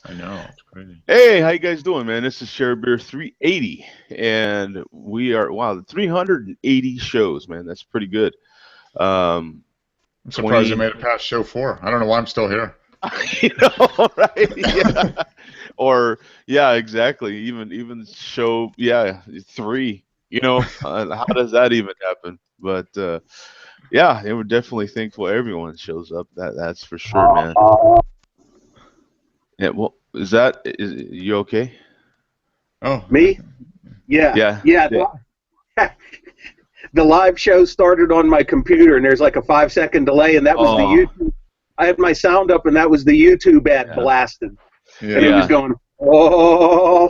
I know, it's crazy. Hey, how you guys doing, man? This is Share Beer 380, and we are wow, 380 shows, man. That's pretty good. Um, I'm surprised I 20, made it past show 4. I don't know why I'm still here. right? Yeah, or yeah, exactly. Even show, yeah, 3. How does that even happen? But yeah, they were definitely thankful everyone shows up. That's for sure, man. Yeah, well, is you okay? Oh, Me? Yeah, Yeah. yeah. Yeah. The live show started on my computer, and there's like a 5-second delay, and that was the Oh, YouTube. I had my sound up, and that was the YouTube ad yeah. blasted, and it yeah. was going, oh,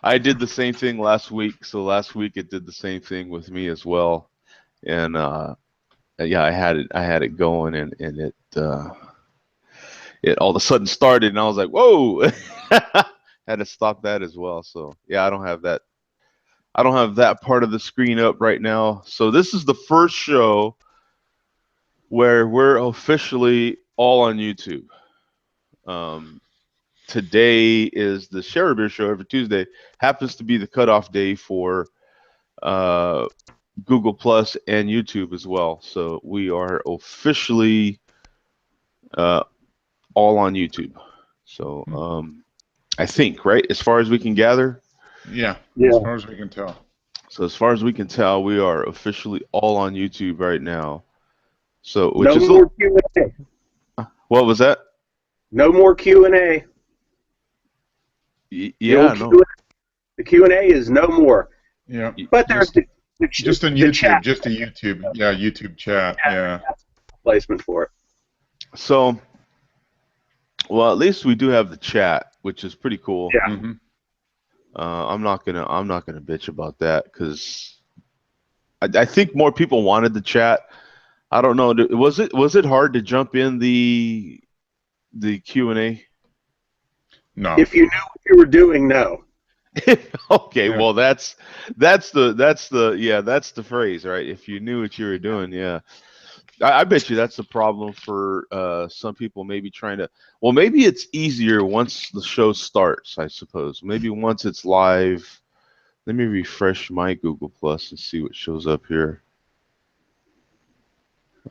I did the same thing last week. So last week it did the same thing with me as well. And yeah, I had it going, and it all of a sudden started, and I was like, whoa. Had to stop that as well. So yeah, I don't have that part of the screen up right now. So this is the first show where we're officially all on YouTube. Um, Today is the Share Beer show every Tuesday. Happens to be the cutoff day for uh, Google Plus and YouTube as well. So we are officially uh, all on YouTube. So I think, right, as far as we can gather. Yeah, as yeah. far as we can tell. So as far as we can tell, we are officially all on YouTube right now. So which No is more Q&A. what was that? No more Q&A. The Yeah, old no. Q&A. The Q&A is no more. Yeah, But there's just on the YouTube, chat just a YouTube. Yeah, YouTube chat. Yeah. placement for it. So well, at least we do have the chat, which is pretty cool. Yeah. Mm-hmm. I'm not gonna bitch about that because I think more people wanted the chat. I don't know. Was it hard to jump in the Q&A? No. If you knew what you were doing, no. Okay, Yeah. well that's the phrase, right? If you knew what you were doing, yeah. I bet you that's the problem for some people maybe trying to. Well, maybe it's easier once the show starts, I suppose. Maybe once it's live. Let me refresh my Google Plus and see what shows up here.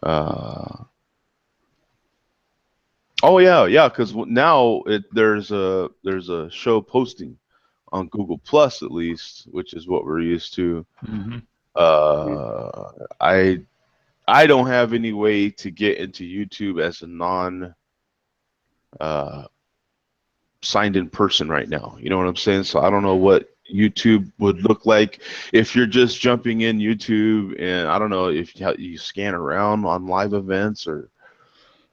Uh, oh yeah, yeah, because now there's a show posting on Google Plus at least, which is what we're used to. Mm-hmm. Uh, I don't have any way to get into YouTube as a non uh, signed in person right now. You know what I'm saying? So I don't know what YouTube would look like if you're just jumping in YouTube, and I don't know if you scan around on live events or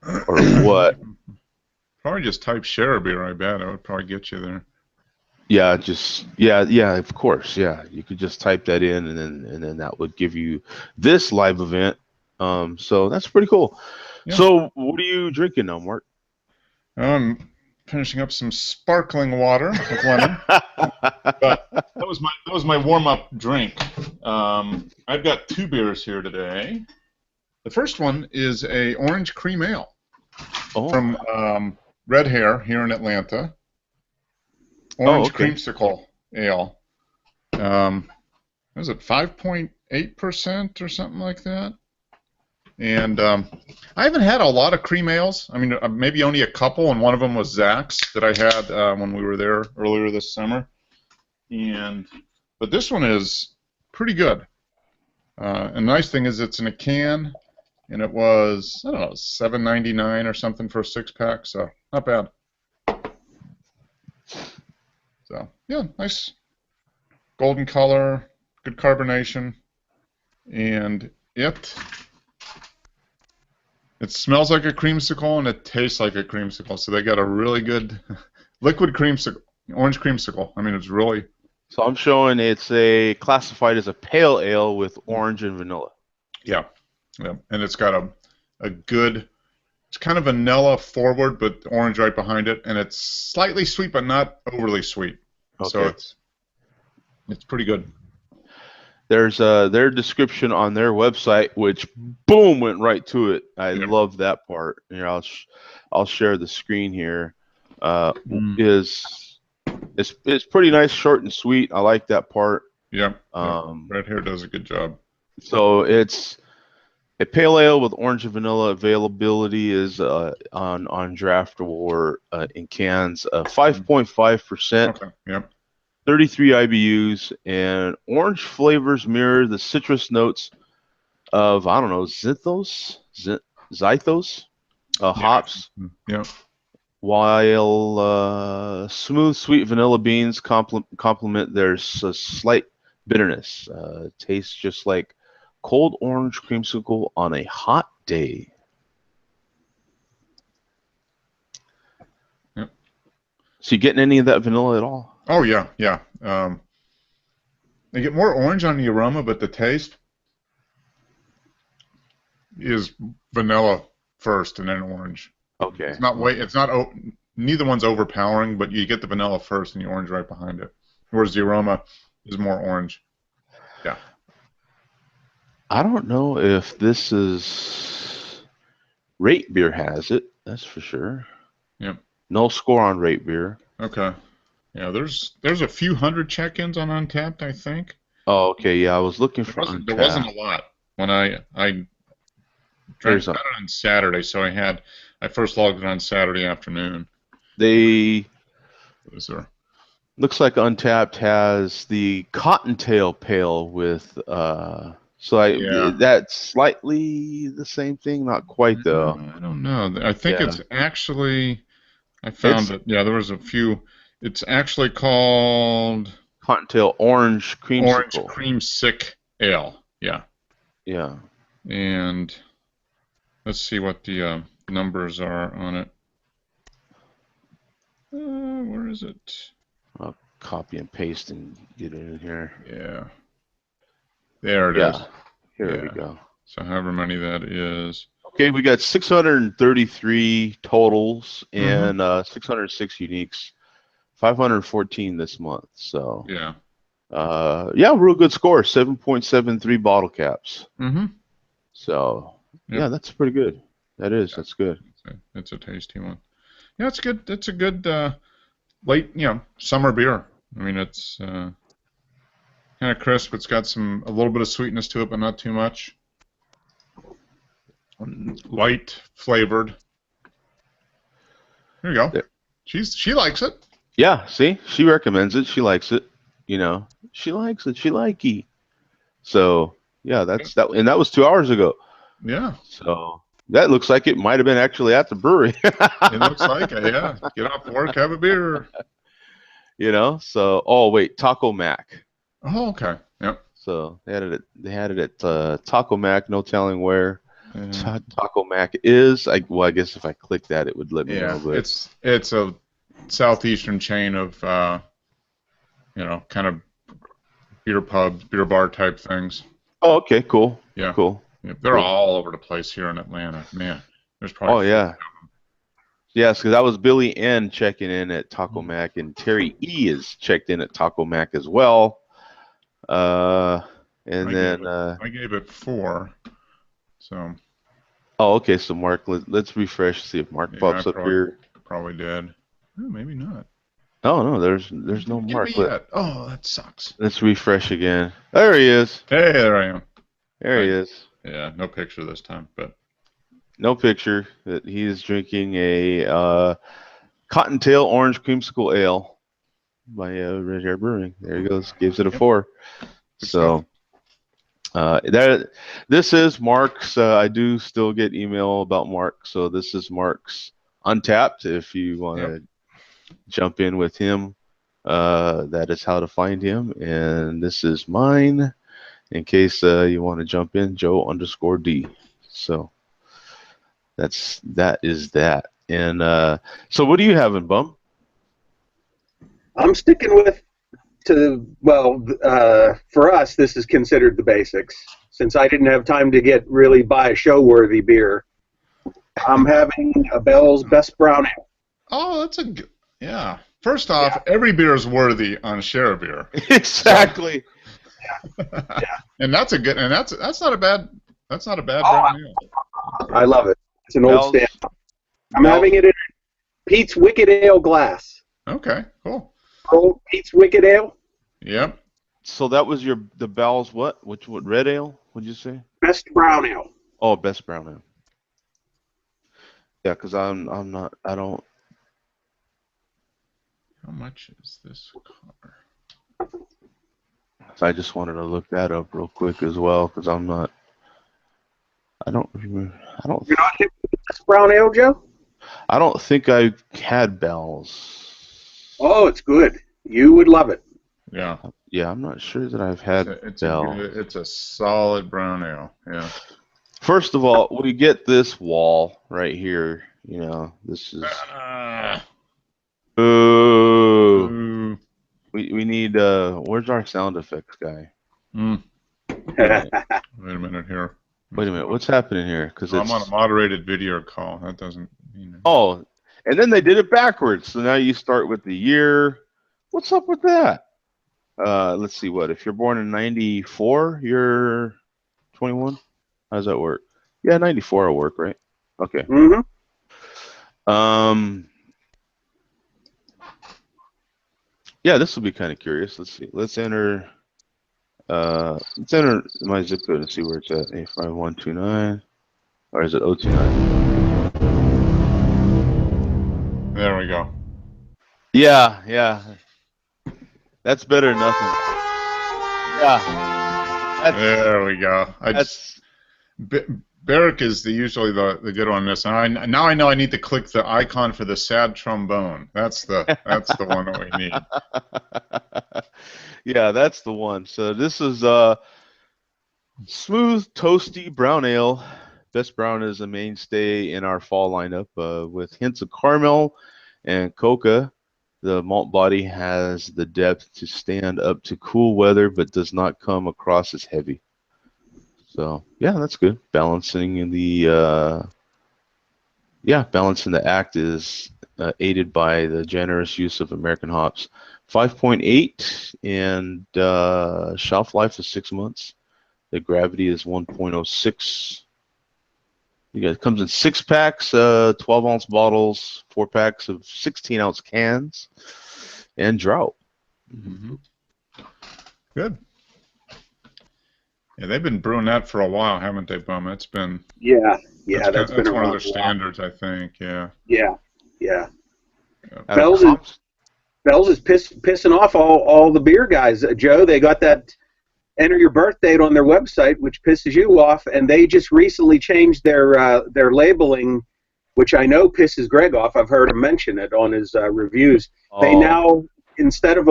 what. Probably just type share beer, I bet. It would probably get you there. Yeah, yeah, of course, yeah. You could just type that in, and then that would give you this live event. So that's pretty cool. Yeah. So what are you drinking now, Mark? I'm finishing up some sparkling water with lemon. But that was my warm-up drink. I've got 2 beers here today. The first one is a orange cream ale Oh, from Red Hare here in Atlanta. oh, Orange okay. creamsicle ale. What is it, 5.8% or something like that? And I haven't had a lot of cream ales. I mean, maybe only a couple, and one of them was Zach's that I had when we were there earlier this summer. But this one is pretty good. And the nice thing is it's in a can, and it was, I don't know, $7.99 or something for a 6-pack, so not bad. So yeah, nice golden color, good carbonation, and it smells like a creamsicle and it tastes like a creamsicle. So they got a really good liquid creamsicle, orange creamsicle. I mean, it's really. So I'm showing it's classified as a pale ale with orange and vanilla. Yeah, yeah, and it's got a good. It's kind of vanilla forward, but orange right behind it, and it's slightly sweet, but not overly sweet. So Okay. it's pretty good. There's their description on their website, which boom went right to it. I Yep. love that part. Here, I'll share the screen here. Mm. It's pretty nice, short and sweet. I like that part. Yep. Red Hair does a good job. So it's a pale ale with orange and vanilla. Availability is on draft or in cans. 5.5%. Okay. Yep. 33 IBUs, and orange flavors mirror the citrus notes of, I don't know, zythos, hops, Yep. while smooth, sweet vanilla beans complement their slight bitterness. Tastes just like cold orange creamsicle on a hot day. Yep. So you getting any of that vanilla at all? Oh yeah, yeah. They get more orange on the aroma, but the taste is vanilla first and then orange. Okay. It's not neither one's overpowering, but you get the vanilla first and the orange right behind it. Whereas the aroma is more orange. Yeah. I don't know if this is Rate Beer has it. That's for sure. Yep. No score on Rate Beer. Okay. Yeah, there's a few hundred check-ins on Untapped, I think. Oh, okay. Yeah, I was looking for There Untapped. wasn't a lot when I tried to it on Saturday, so I first logged it on Saturday afternoon. Looks like Untapped has the Cottontail Pale with that's slightly the same thing, not quite though. I don't know. I think it's actually I found that there was a few. It's actually called Cottontail Orange Creamsicle. Orange Creamsicle Ale. Yeah. Yeah. And let's see what the numbers are on it. Where is it? I'll copy and paste and get it in here. Yeah. There it is. Here we go. So however many that is. Okay, we got 633 totals and 606 uniques. 514 this month. So real good score. 7.73 bottle caps. Mm-hmm. So that's pretty good. That's good. It's a tasty one. Yeah, it's good. It's a good late, summer beer. I mean, it's kind of crisp. It's got a little bit of sweetness to it, but not too much. Light flavored. Here you go. There. She likes it. Yeah, see, she recommends it. She likes it. She likes it. She likey. So that's that, and that was 2 hours ago. Yeah. So that looks like it might have been actually at the brewery. It looks like it. Yeah. Get off work, have a beer. So wait, Taco Mac. Oh, okay. Yep. So they had it at Taco Mac. No telling where Taco Mac is. I guess if I click that, it would let me know. But it's a southeastern chain of kind of beer pubs, beer bar type things. Oh, okay, cool. Yeah, cool. Yeah, they're all over the place here in Atlanta. Man, there's probably. Oh yeah. Yes, because that was Billy N checking in at Taco Mac, and Terry E is checked in at Taco Mac as well. I gave it 4. So. Oh, okay. So Mark, let's refresh. See if Mark pops up here. Probably did. Oh, maybe not. Oh no, there's no Mark. Oh, that sucks. Let's refresh again. There he is. Hey, there I am. There he is. Yeah, no picture this time, but. No picture that he is drinking a Cottontail Orange Creamsicle Ale by Red Hair Brewing. There he goes. Gives it a 4. So this is Mark's. I do still get email about Mark. So this is Mark's Untapped. If you want to jump in with him, that is how to find him. And this is mine. In case you want to jump in, Joe_D. So. That is that. And so what are you having, Bum? I'm sticking for us, this is considered the basics. Since I didn't have time to buy a show-worthy beer, I'm having a Bell's Best Brown Ale. Oh, that's First off, every beer is worthy on Share a Beer. Exactly. And that's a good, and that's not a bad Oh, brown ale. I love it. It's an old Bell's- stand. I'm having it in Pete's Wicked Ale glass. Okay, cool. Old Pete's Wicked Ale, Yep. So that was the Bell's what? What red ale? What'd you say? best brown ale. Oh, best brown ale. Yeah, because I don't. How much is this car? I just wanted to look that up real quick as well because I don't remember. You're not hip with best brown ale, Joe? I don't think I had Bell's. Oh, it's good. You would love it. Yeah. Yeah, I'm not sure that I've had Bell's. It's a solid brown ale. Yeah. First of all, we get this wall right here. You know, this is. Ooh. Ooh. We need. Where's our sound effects guy? Wait a minute here. Wait a minute. What's happening here? Because I'm on a moderated video call. That doesn't mean. Oh, and then they did it backwards. So now you start with the year. What's up with that? Let's see. What if you're born in '94? You're 21. How does that work? Yeah, '94 will work, right? Okay. Mm-hmm. Yeah, this will be kind of curious. Let's see. Let's enter my zip code and see where it's at. 85129, or is it 029? There we go. Yeah. That's better than nothing. Yeah. There we go. Barrick is usually the good one on this. And now I know I need to click the icon for the sad trombone. That's the one that we need. Yeah, that's the one. So this is smooth, toasty brown ale. Best brown is a mainstay in our fall lineup with hints of caramel and coca. The malt body has the depth to stand up to cool weather, but does not come across as heavy. So yeah, that's good. Balancing the act is aided by the generous use of American hops. 5.8 and shelf life is 6 months. The gravity is 1.06. It comes in 6 packs, 12-ounce bottles, 4 packs of 16-ounce cans, and drought. Mm-hmm. Good. Yeah, they've been brewing that for a while, haven't they, Bum? It's been that's been one of their standards, I think. Yeah. Yeah. Bell's is pissing off all the beer guys. Joe, they got that enter your birth date on their website, which pisses you off, and they just recently changed their labeling, which I know pisses Greg off. I've heard him mention it on his reviews. Oh. They now, instead of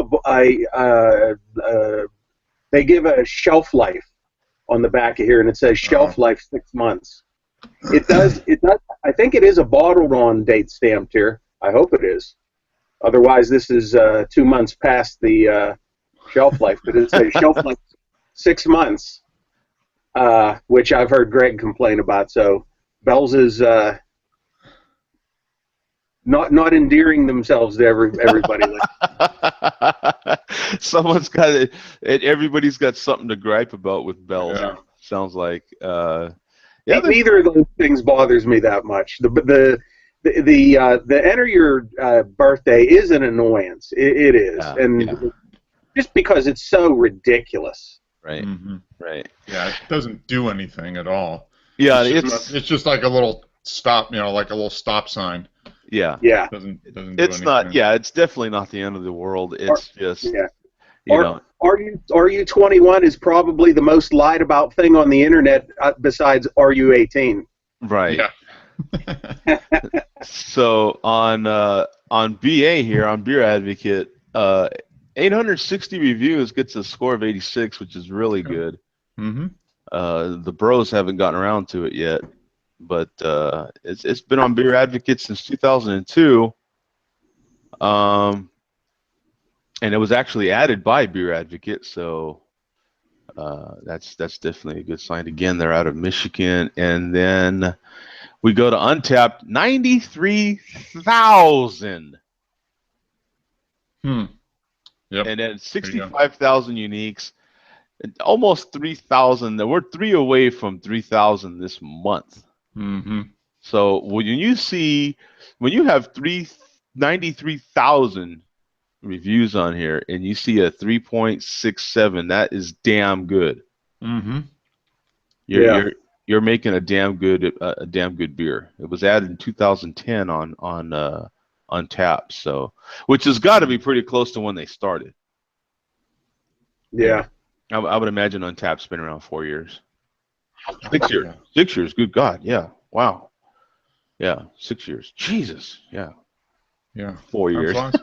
they give a shelf life on the back of here, and it says shelf life 6 months. It does. I think it is a bottled on date stamped here. I hope it is. Otherwise, this is 2 months past the shelf life. But it says shelf life 6 months, which I've heard Greg complain about. So Bell's is not endearing themselves to everybody. Someone's got it. Everybody's got something to gripe about with Bell's. Yeah. Sounds like. Neither of those things bothers me that much. The enter your birthday is an annoyance. It is, just because it's so ridiculous. Right. Mm-hmm. Right. Yeah, it doesn't do anything at all. Yeah, it's just like a little stop, like a little stop sign. Yeah. Yeah. It doesn't do it's anything. not. Yeah, it's definitely not the end of the world. It's just. Yeah. You know. Are you 21 is probably the most lied about thing on the internet besides Are you 18? Right. Yeah. So on BA here on Beer Advocate, 860 reviews gets a score of 86, which is really good. Mm-hmm. The bros haven't gotten around to it yet, but it's been on Beer Advocate since 2002. And it was actually added by Beer Advocate, so that's definitely a good sign. Again, they're out of Michigan, and then we go to Untap, 93,000. Yep. And then 65,000 uniques. almost 3,000. We're 3 away from 3,000 this month. Mm-hmm. So when you have 93,000 reviews on here and you see a 3.67, that is damn good. Mm-hmm. You're making a damn good beer. It was added in 2010 on Untap, so which has got to be pretty close to when they started. Yeah. I would imagine Untap's been around 4 years. 6 years. Yeah. 6 years. Good God. Yeah. Wow. Yeah. 6 years. Jesus. Yeah. Yeah. 4 Time years. flies.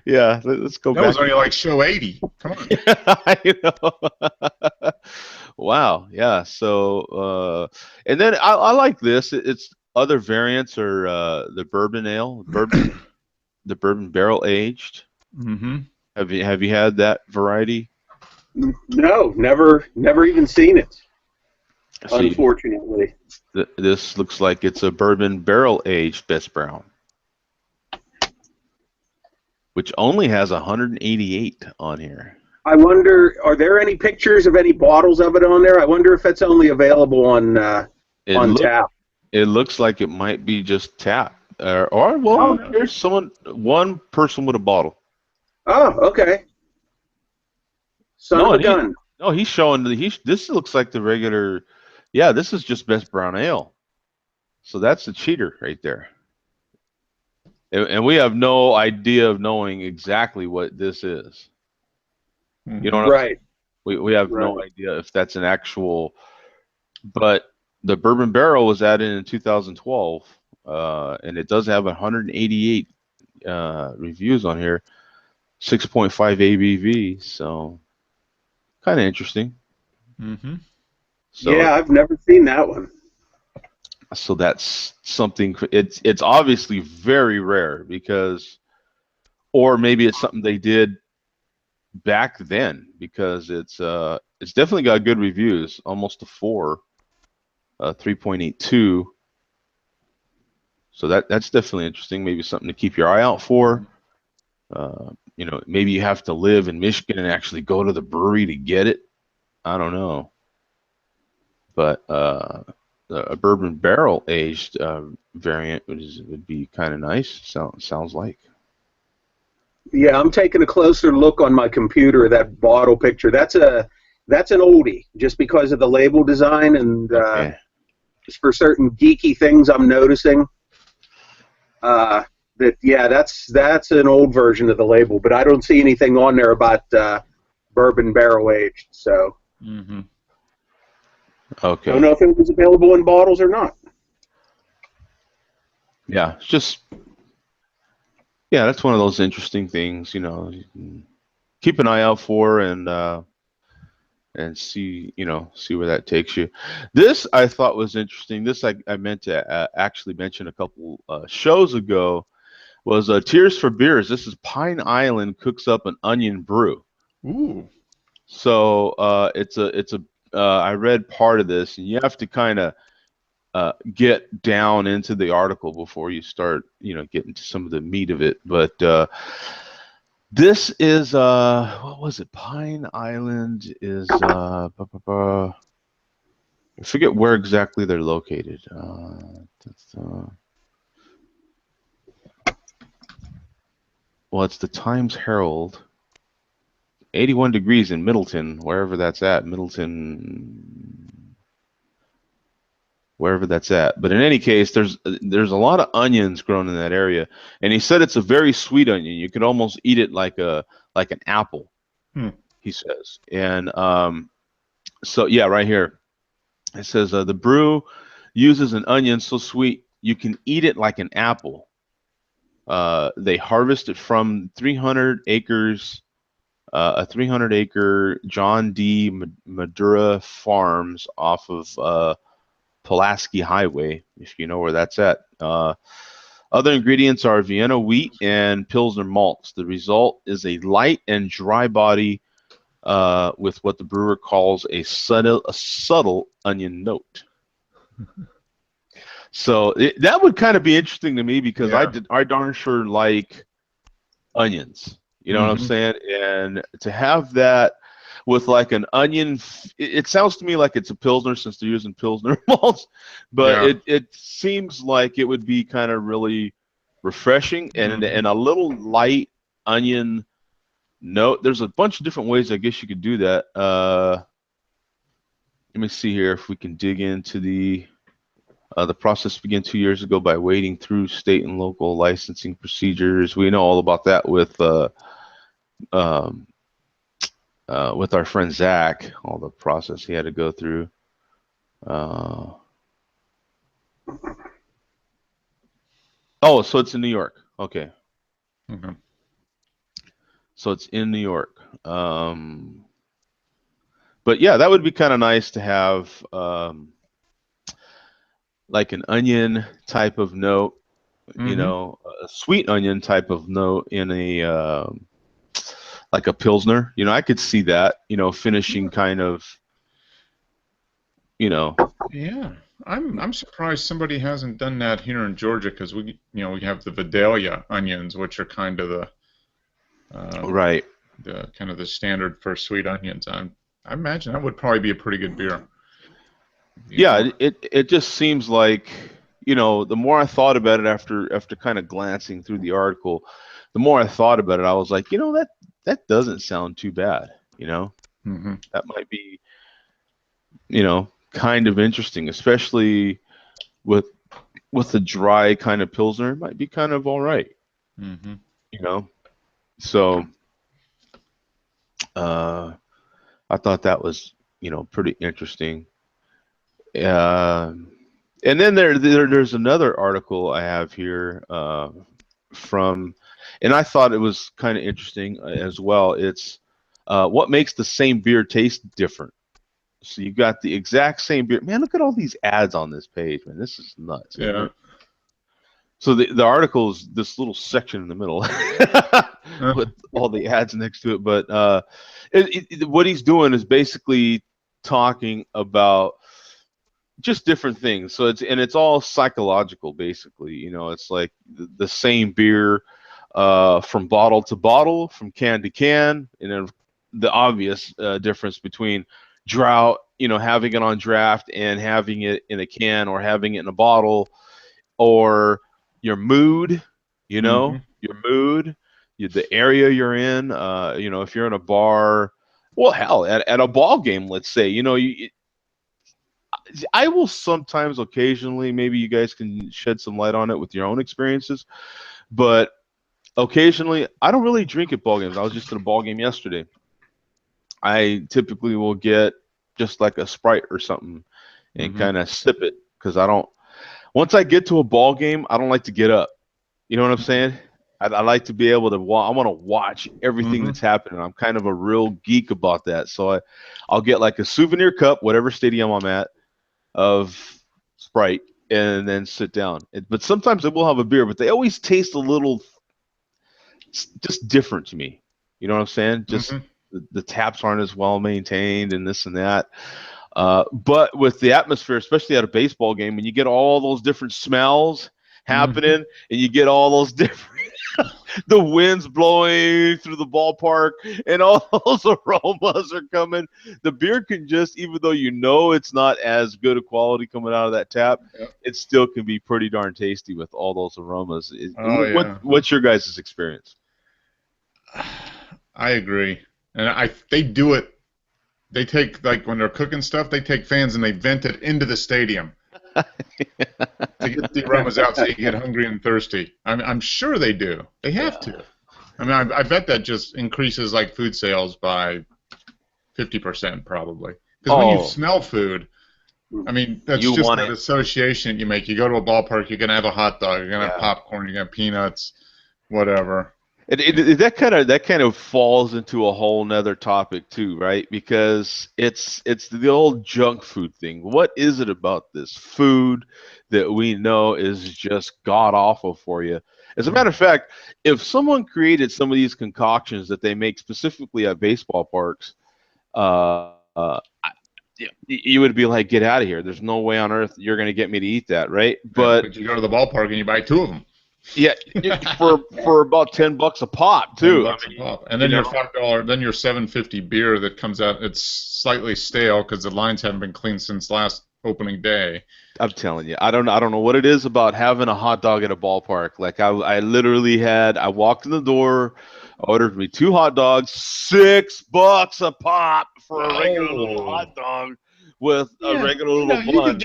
Yeah. Let's go That back. was only like show 80. Come on. I know. Wow. Yeah. So, and then I like this. It's other variants are the bourbon ale, the bourbon barrel aged. Mm-hmm. Have you had that variety? No, never even seen it. See, Unfortunately. this looks like it's a bourbon barrel aged best brown, which only has 188 on here. I wonder, are there any pictures of any bottles of it on there? I wonder if it's only available on tap. It looks like it might be just tap, or well, there's one person with a bottle. Oh, okay. Son of a gun. No, he's showing this looks like the regular. Yeah, this is just best brown ale. So that's the cheater right there. And we have no idea of knowing exactly what this is. You know what I'm saying? We have no idea if that's an actual. But the bourbon barrel was added in 2012, and it does have 188 reviews on here, 6.5 ABV. So kind of interesting. Mm-hmm. So, yeah, I've never seen that one. So that's something. It's obviously very rare because, or maybe it's something they did back then because it's definitely got good reviews, almost a 4, 3.82. So that's definitely interesting. Maybe something to keep your eye out for. Maybe you have to live in Michigan and actually go to the brewery to get it. I don't know, but a bourbon barrel aged variant would be kind of nice. Sounds like. Yeah, I'm taking a closer look on my computer at that bottle picture. That's an oldie, just because of the label design and just for certain geeky things I'm noticing. That's an old version of the label, but I don't see anything on there about bourbon barrel aged. So. Mm-hmm. Okay. I don't know if it was available in bottles or not. Yeah, it's just. Yeah, that's one of those interesting things, you can keep an eye out for and see, see where that takes you. This I thought was interesting. This I meant to actually mention a couple shows ago was Tears for Beers. This is Pine Island cooks up an onion brew. Ooh. So I read part of this, and you have to kind of get down into the article before you start, getting to some of the meat of it. But this is what was it? Pine Island is I forget where exactly they're located. Well, it's the Times Herald. 81 degrees in Middleton, wherever that's at. Wherever that's at. But in any case, there's a lot of onions grown in that area, and he said it's a very sweet onion. You could almost eat it like an apple. He says, and so yeah, right here it says the brew uses an onion so sweet you can eat it like an apple. They harvest it from 300 acres. A 300-acre John D. Madura Farms off of Pulaski Highway, if you know where that's at. Other ingredients are Vienna wheat and Pilsner malts. The result is a light and dry body with what the brewer calls a subtle onion note. So that would kind of be interesting to me because I darn sure like onions. You know what I'm saying? And to have that with like an onion, it sounds to me like it's a Pilsner since they're using Pilsner malts, but Yeah. it seems like it would be kind of really refreshing and a little light onion note. There's a bunch of different ways I guess you could do that. Let me see here if we can dig into the process began 2 years ago by wading through state and local licensing procedures. We know all about that with our friend Zach, all the process he had to go through. Oh, so it's in New York. Okay. So it's in New York. But yeah, that would be kind of nice to have like an onion type of note, you know, a sweet onion type of note in a like a Pilsner. You know, I could see that, you know, finishing kind of, you know. Yeah, I'm surprised somebody hasn't done that here in Georgia because we have the Vidalia onions, which are kind of the Right. the kind of the standard for sweet onions. I imagine that would probably be a pretty good beer. Yeah, it just seems like, you know, the more I thought about it after kind of glancing through the article, the more I thought about it, I was like, you know, that doesn't sound too bad, you know. That might be, you know, kind of interesting, especially with a dry kind of Pilsner. It might be kind of all right, you know. So I thought that was, you know, pretty interesting. And then there's another article I have here from, and I thought it was kind of interesting as well. It's what makes the same beer taste different. So you got the exact same beer. Man, look at all these ads on this page, man. This is nuts. Yeah. So the article is this little section in the middle with all the ads next to it. But what he's doing is basically talking about just different things. So it's all psychological, basically. You know, it's like the same beer from bottle to bottle, from can to can, and then the obvious difference between drought, you know, having it on draft and having it in a can or having it in a bottle, or your mood, you know, your mood, the area you're in. You know, if you're in a bar, well, hell, at a ball game, let's say, you know, I will sometimes, occasionally, maybe you guys can shed some light on it with your own experiences, but occasionally, I don't really drink at ball games. I was just at a ball game yesterday. I typically will get just like a Sprite or something and kind of sip it because I don't. Once I get to a ball game, I don't like to get up. You know what I'm saying? I like to be able to I want to watch everything that's happening. I'm kind of a real geek about that. So I'll get like a souvenir cup, whatever stadium I'm at, of Sprite, and then sit down. But sometimes I will have a beer, but they always taste a little just different to me. You know what I'm saying? Just the taps aren't as well maintained and this and that. But with the atmosphere, especially at a baseball game, when you get all those different smells happening and you get all those different the wind's blowing through the ballpark and all those aromas are coming, the beer can just, even though you know it's not as good a quality coming out of that tap, it still can be pretty darn tasty with all those aromas. What's your guys' experience? I agree. And they do it. They take, like, when they're cooking stuff, they take fans and they vent it into the stadium to get the aromas out so you get hungry and thirsty. I'm sure they do. They have to. I mean, I bet that just increases, like, food sales by 50% probably. Because when you smell food, I mean, that's just that association you make. You go to a ballpark, you're going to have a hot dog, you're going to have popcorn, you're going to have peanuts, whatever. That kind of falls into a whole nother topic too, right? Because it's the old junk food thing. What is it about this food that we know is just god awful for you? As a matter of fact, if someone created some of these concoctions that they make specifically at baseball parks, you would be like, get out of here. There's no way on earth you're going to get me to eat that, right? But you go to the ballpark and you buy two of them. Yeah, for about $10 a pop too. $10 a pop. And then your $5, then your $7.50 beer that comes out. It's slightly stale because the lines haven't been cleaned since last opening day. I'm telling you, I don't know what it is about having a hot dog at a ballpark. Like I literally I walked in the door, ordered me 2 hot dogs, $6 a pop for a regular little hot dog with a regular little bun. You can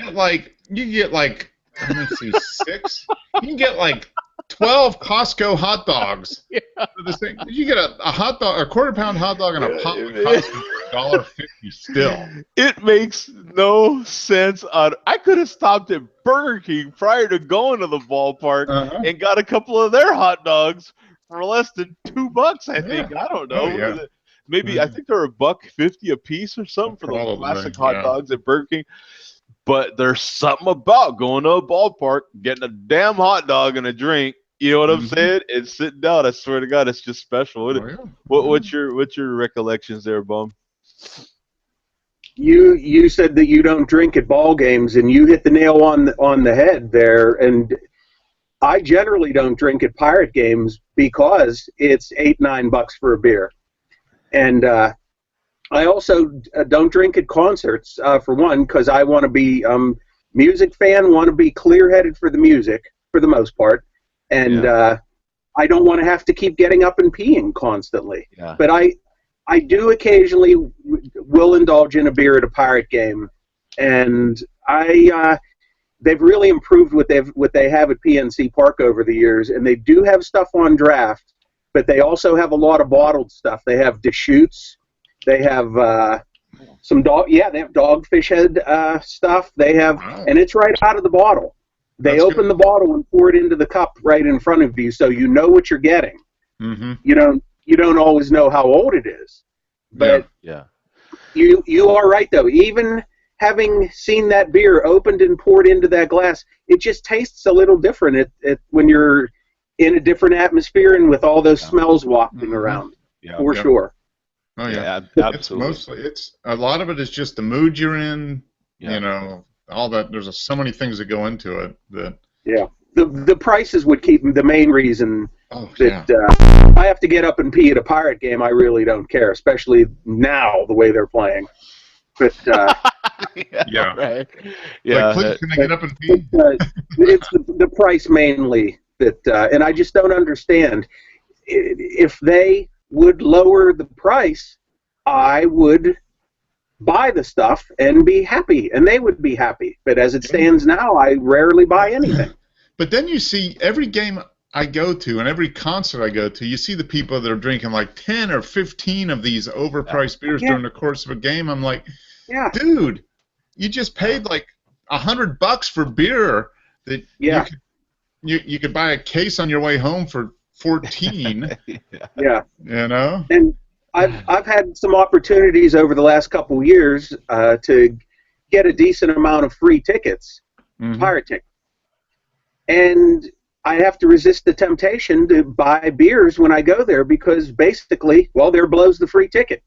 get like let me see, 6. You can get like 12 Costco hot dogs. Yeah. For this thing. You get a hot dog, a quarter-pound hot dog, and a pop of Costco for $1.50 still. It makes no sense. I could have stopped at Burger King prior to going to the ballpark and got a couple of their hot dogs for less than $2. I think. I don't know. Oh, yeah. Maybe I think they're $1.50 a piece or something for those classic hot dogs at Burger King. But there's something about going to a ballpark, getting a damn hot dog and a drink. You know what I'm saying? And sitting down. I swear to God, it's just special. What's your recollections there, Bum? You said that you don't drink at ball games, and you hit the nail on the head there. And I generally don't drink at Pirate games because it's $8-9 for a beer, and I also don't drink at concerts for one because I want to be music fan, want to be clear-headed for the music for the most part. And I don't want to have to keep getting up and peeing constantly. Yeah. But I do occasionally will indulge in a beer at a Pirate game, and they've really improved what they have at PNC Park over the years, and they do have stuff on draft, but they also have a lot of bottled stuff. They have Deschutes, they have they have Dogfish Head stuff. They have, and it's right out of the bottle. They open the bottle and pour it into the cup right in front of you, so you know what you're getting. Mm-hmm. You don't always know how old it is, but you are right though. Even having seen that beer opened and poured into that glass, it just tastes a little different when you're in a different atmosphere and with all those smells wafting around. Yeah, for sure. Oh yeah, absolutely. It's a lot of it is just the mood you're in. Yeah. You know. All that there's so many things that go into it that the prices would keep the main reason that I have to get up and pee at a Pirate game. I really don't care, especially now the way they're playing. But right. Like, please, can I get up and pee? It's the price mainly that, and I just don't understand. If they would lower the price, I would buy the stuff and be happy, and they would be happy. But as it stands now, I rarely buy anything. But then you see every game I go to and every concert I go to, you see the people that are drinking like 10 or 15 of these overpriced beers during the course of a game. I'm like, dude, you just paid like $100 for beer that you could buy a case on your way home for 14. Yeah. You know? And I've had some opportunities over the last couple of years to get a decent amount of free tickets, Pirate tickets, and I have to resist the temptation to buy beers when I go there because basically, there blows the free ticket.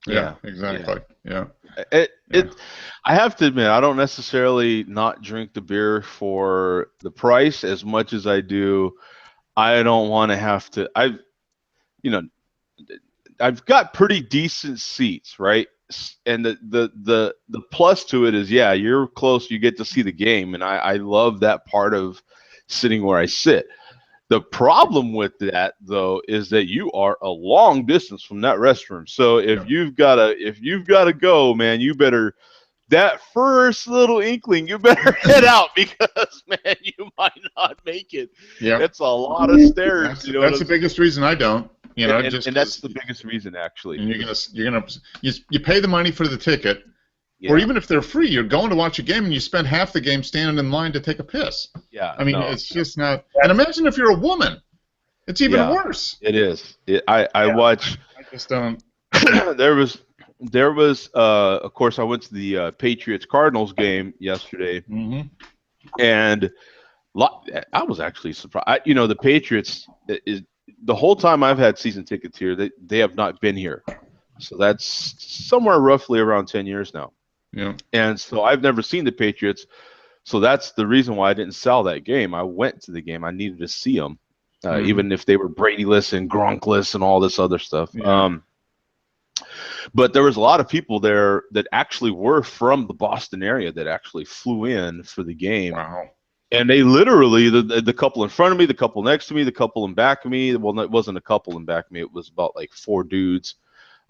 Yeah, exactly. Yeah. I have to admit, I don't necessarily not drink the beer for the price as much as I do. I don't want to have to. I've got pretty decent seats, right? And the plus to it is, you're close. You get to see the game, and I love that part of sitting where I sit. The problem with that, though, is that you are a long distance from that restroom. So if you've got to go, man, you better. That first little inkling, you better head out because, man, you might not make it. Yeah, it's a lot of stairs. That's the biggest reason I don't. And that's the biggest reason, actually. And you pay the money for the ticket, or even if they're free, you're going to watch a game and you spend half the game standing in line to take a piss. Yeah, I mean, it's just not. And imagine if you're a woman, it's even worse. It is. I watch. I just don't. There was of course, I went to the Patriots Cardinals game yesterday, and I was actually surprised. The Patriots is. The whole time I've had season tickets here, they have not been here. So that's somewhere roughly around 10 years now. Yeah. And so I've never seen the Patriots. So that's the reason why I didn't sell that game. I went to the game. I needed to see them, even if they were Brady-less and Gronkless and all this other stuff. Yeah. But there was a lot of people there that actually were from the Boston area that actually flew in for the game. Wow. And they literally, the couple in front of me, the couple next to me, the couple in back of me, well, it wasn't a couple in back of me. It was about like 4 dudes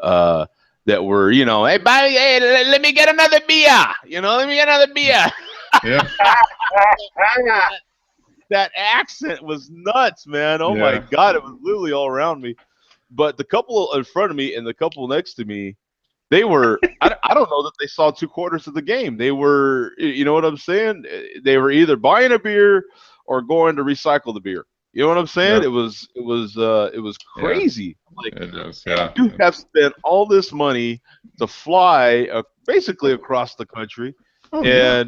that were, you know, hey, buddy, hey, let me get another beer. You know, let me get another beer. Yeah. That accent was nuts, man. Oh, Yeah. my God. It was literally all around me. But the couple in front of me and the couple next to me, they were, I don't know that they saw 2/4 of the game. They were, you know what I'm saying? They were either buying a beer or going to recycle the beer. You know what I'm saying? Yeah. It was crazy. Like, It is, yeah. you have spent all this money to fly basically across the country, Oh, yeah.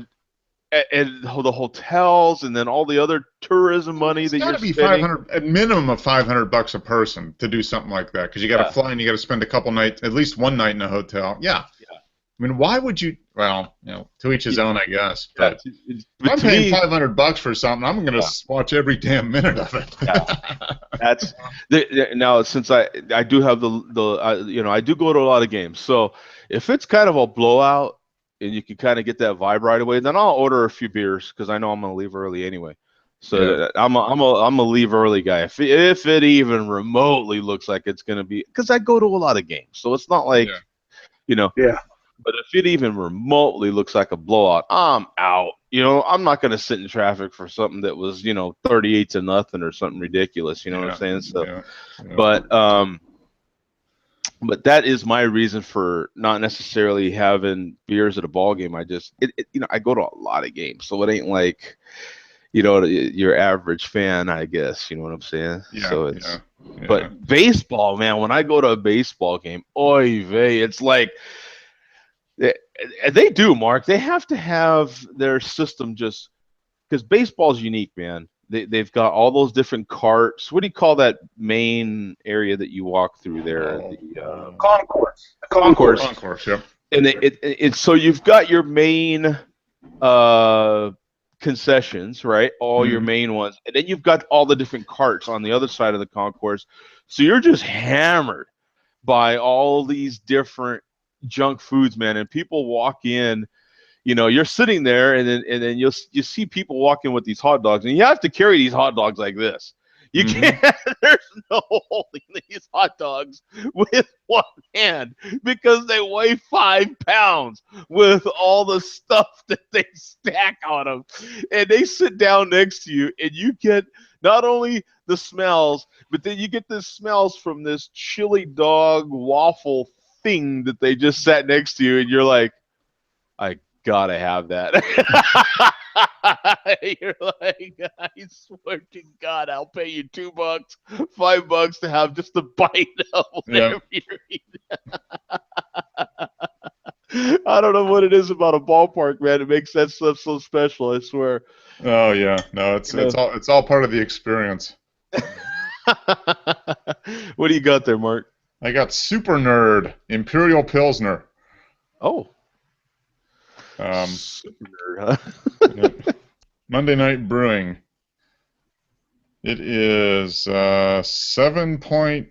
and the hotels, and then all the other tourism money It's that got you're to be spending. 500, a minimum of $500 a person to do something like that, because you got to fly and you got to spend a couple nights, at least one night in a hotel. Yeah. I mean, why would you? Well, you know, to each his own, I guess. But if I'm paying $500 for something, I'm going to watch every damn minute of it. That's now, since I do have you know, I do go to a lot of games. So if it's kind of a blowout and you can kind of get that vibe right away, then I'll order a few beers because I know I'm going to leave early anyway. So I'm a leave early guy. If it even remotely looks like it's going to be, because I go to a lot of games, so it's not like you know. Yeah. But if it even remotely looks like a blowout, I'm out. You know, I'm not going to sit in traffic for something that was, you know, 38-0 or something ridiculous. You know what I'm saying? So, but that is my reason for not necessarily having beers at a ball game. I just, you know, I go to a lot of games, so it ain't like, you know, your average fan, I guess. You know what I'm saying? Yeah. So it's, but baseball, man. When I go to a baseball game, oy vey, it's like. They do, Mark. They have to have their system just because baseball's unique, man. They've got all those different carts. What do you call that main area that you walk through there? The Concourse. Concourse, yep. And it's so you've got your main concessions, right? All your main ones, and then you've got all the different carts on the other side of the concourse. So you're just hammered by all these different junk foods, man. And people walk in, you know, you're sitting there, and then you see people walk in with these hot dogs, and you have to carry these hot dogs like this. You can't. There's no holding these hot dogs with one hand because they weigh 5 pounds with all the stuff that they stack on them, and they sit down next to you, and you get not only the smells, but then you get the smells from this chili dog waffle thing that they just sat next to you, and you're like, I gotta have that. You're like, I swear to God, I'll pay you $2, $5 to have just a bite of whatever you're eating. I don't know what it is about a ballpark, man. It makes that stuff so special, I swear. Oh yeah, no, it's all part of the experience. What do you got there, Mark? I got Super Nerd Imperial Pilsner. Oh. Super Nerd, huh? Monday Night Brewing. It is 7.5%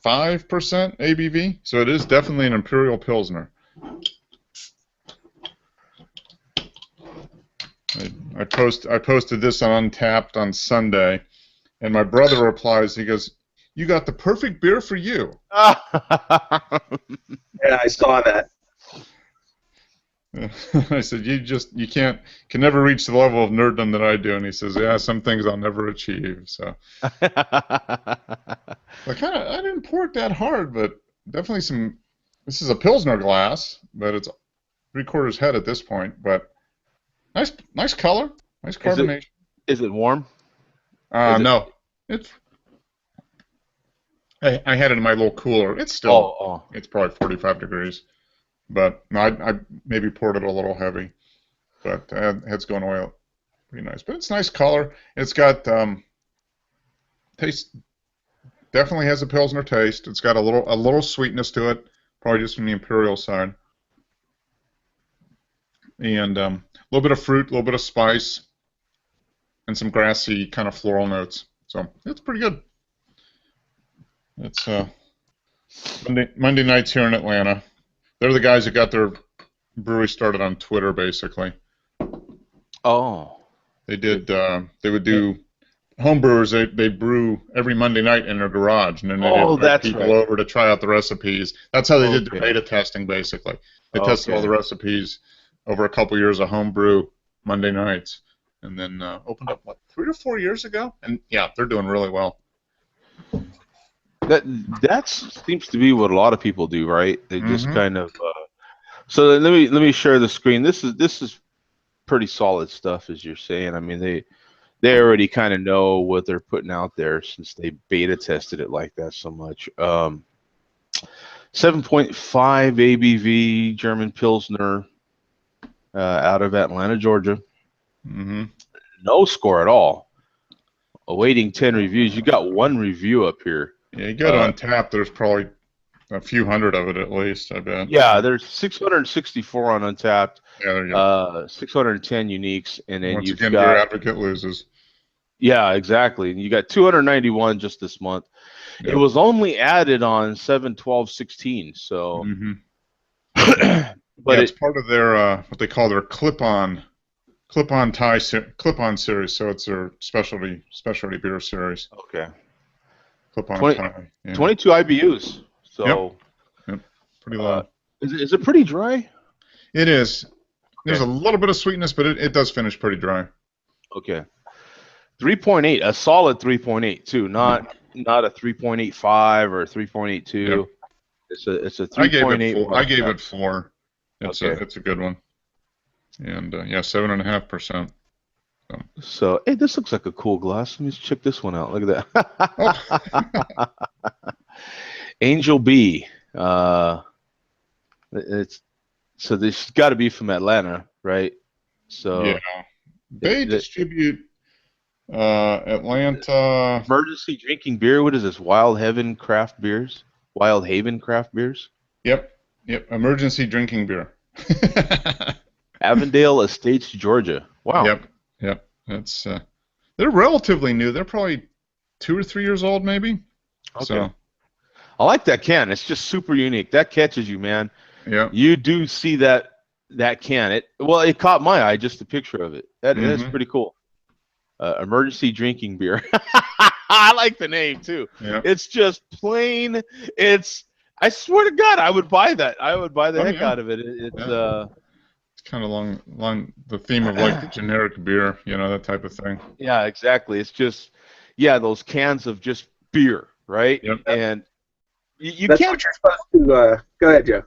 ABV, so it is definitely an Imperial Pilsner. I posted this on Untapped on Sunday, and my brother replies, he goes, "You got the perfect beer for you." Yeah, I saw that. I said, you can never reach the level of nerddom that I do. And he says, yeah, some things I'll never achieve. So I didn't pour it that hard, but definitely this is a Pilsner glass, but it's 3/4 head at this point, but nice color, nice carbonation. Is it warm? No. I had it in my little cooler. It's still, it's probably 45 degrees. But no, I maybe poured it a little heavy, but head's going oil, pretty nice. But it's nice color. It's got taste. Definitely has a Pilsner taste. It's got a little sweetness to it, probably just from the Imperial side. and a little bit of fruit, a little bit of spice, and some grassy kind of floral notes. So it's pretty good. It's Monday nights here in Atlanta. They're the guys that got their brewery started on Twitter, basically. Oh. They did. They would do home brewers. They brew every Monday night in their garage, and then they invite people over to try out the recipes. That's how they did their beta testing, basically. They tested all the recipes over a couple years of home brew Monday nights, and then opened up 3 or 4 years ago. And yeah, they're doing really well. That seems to be what a lot of people do, right? They just kind of. So let me share the screen. This is pretty solid stuff, as you're saying. I mean, they already kind of know what they're putting out there since they beta tested it like that so much. 7.5 ABV German Pilsner out of Atlanta, Georgia. No score at all. Awaiting 10 reviews. You got 1 review up here. Yeah, you got Untap. There's probably a few hundred of it at least, I bet. Yeah, there's 664 on Untapped. Yeah, there you go. 610 uniques, and then once you've again, got Beer Advocate loses. Yeah, exactly. And you got 291 just this month. Yep. It was only added on 7/12/16, so. But it's part of their what they call their clip-on series. So it's their specialty beer series. Okay. Clip-on tie. Yeah. 22 IBUs. So. Yep. Pretty low. Is it pretty dry? It is. There's a little bit of sweetness, but it does finish pretty dry. Okay. 3.8, a solid 3.8 too, not a 3.85 or 3.82. Yep. It's a 3.8. I gave it 4. It's a good one. And 7.5%. So hey, this looks like a cool glass. Let me check this one out. Look at that. Angel B. It's so this got to be from Atlanta, right? So yeah, they distribute Atlanta emergency drinking beer. What is this? Wild Haven Craft Beers. Yep. Emergency drinking beer. Avondale Estates, Georgia. Wow. Yep. That's they're relatively new. They're probably 2 or 3 years old, maybe. Okay. So. I like that can. It's just super unique. That catches you, man. Yeah. You do see that can. It caught my eye, just the picture of it. That's pretty cool. Emergency drinking beer. I like the name too. Yeah. It's just plain. I swear to God, I would buy that. I would buy the heck out of it. It's kind of along the theme of like the generic beer, that type of thing. Yeah, exactly. It's just those cans of just beer, right? Yep. And you That's can't. What you're supposed to. Go ahead, Joe.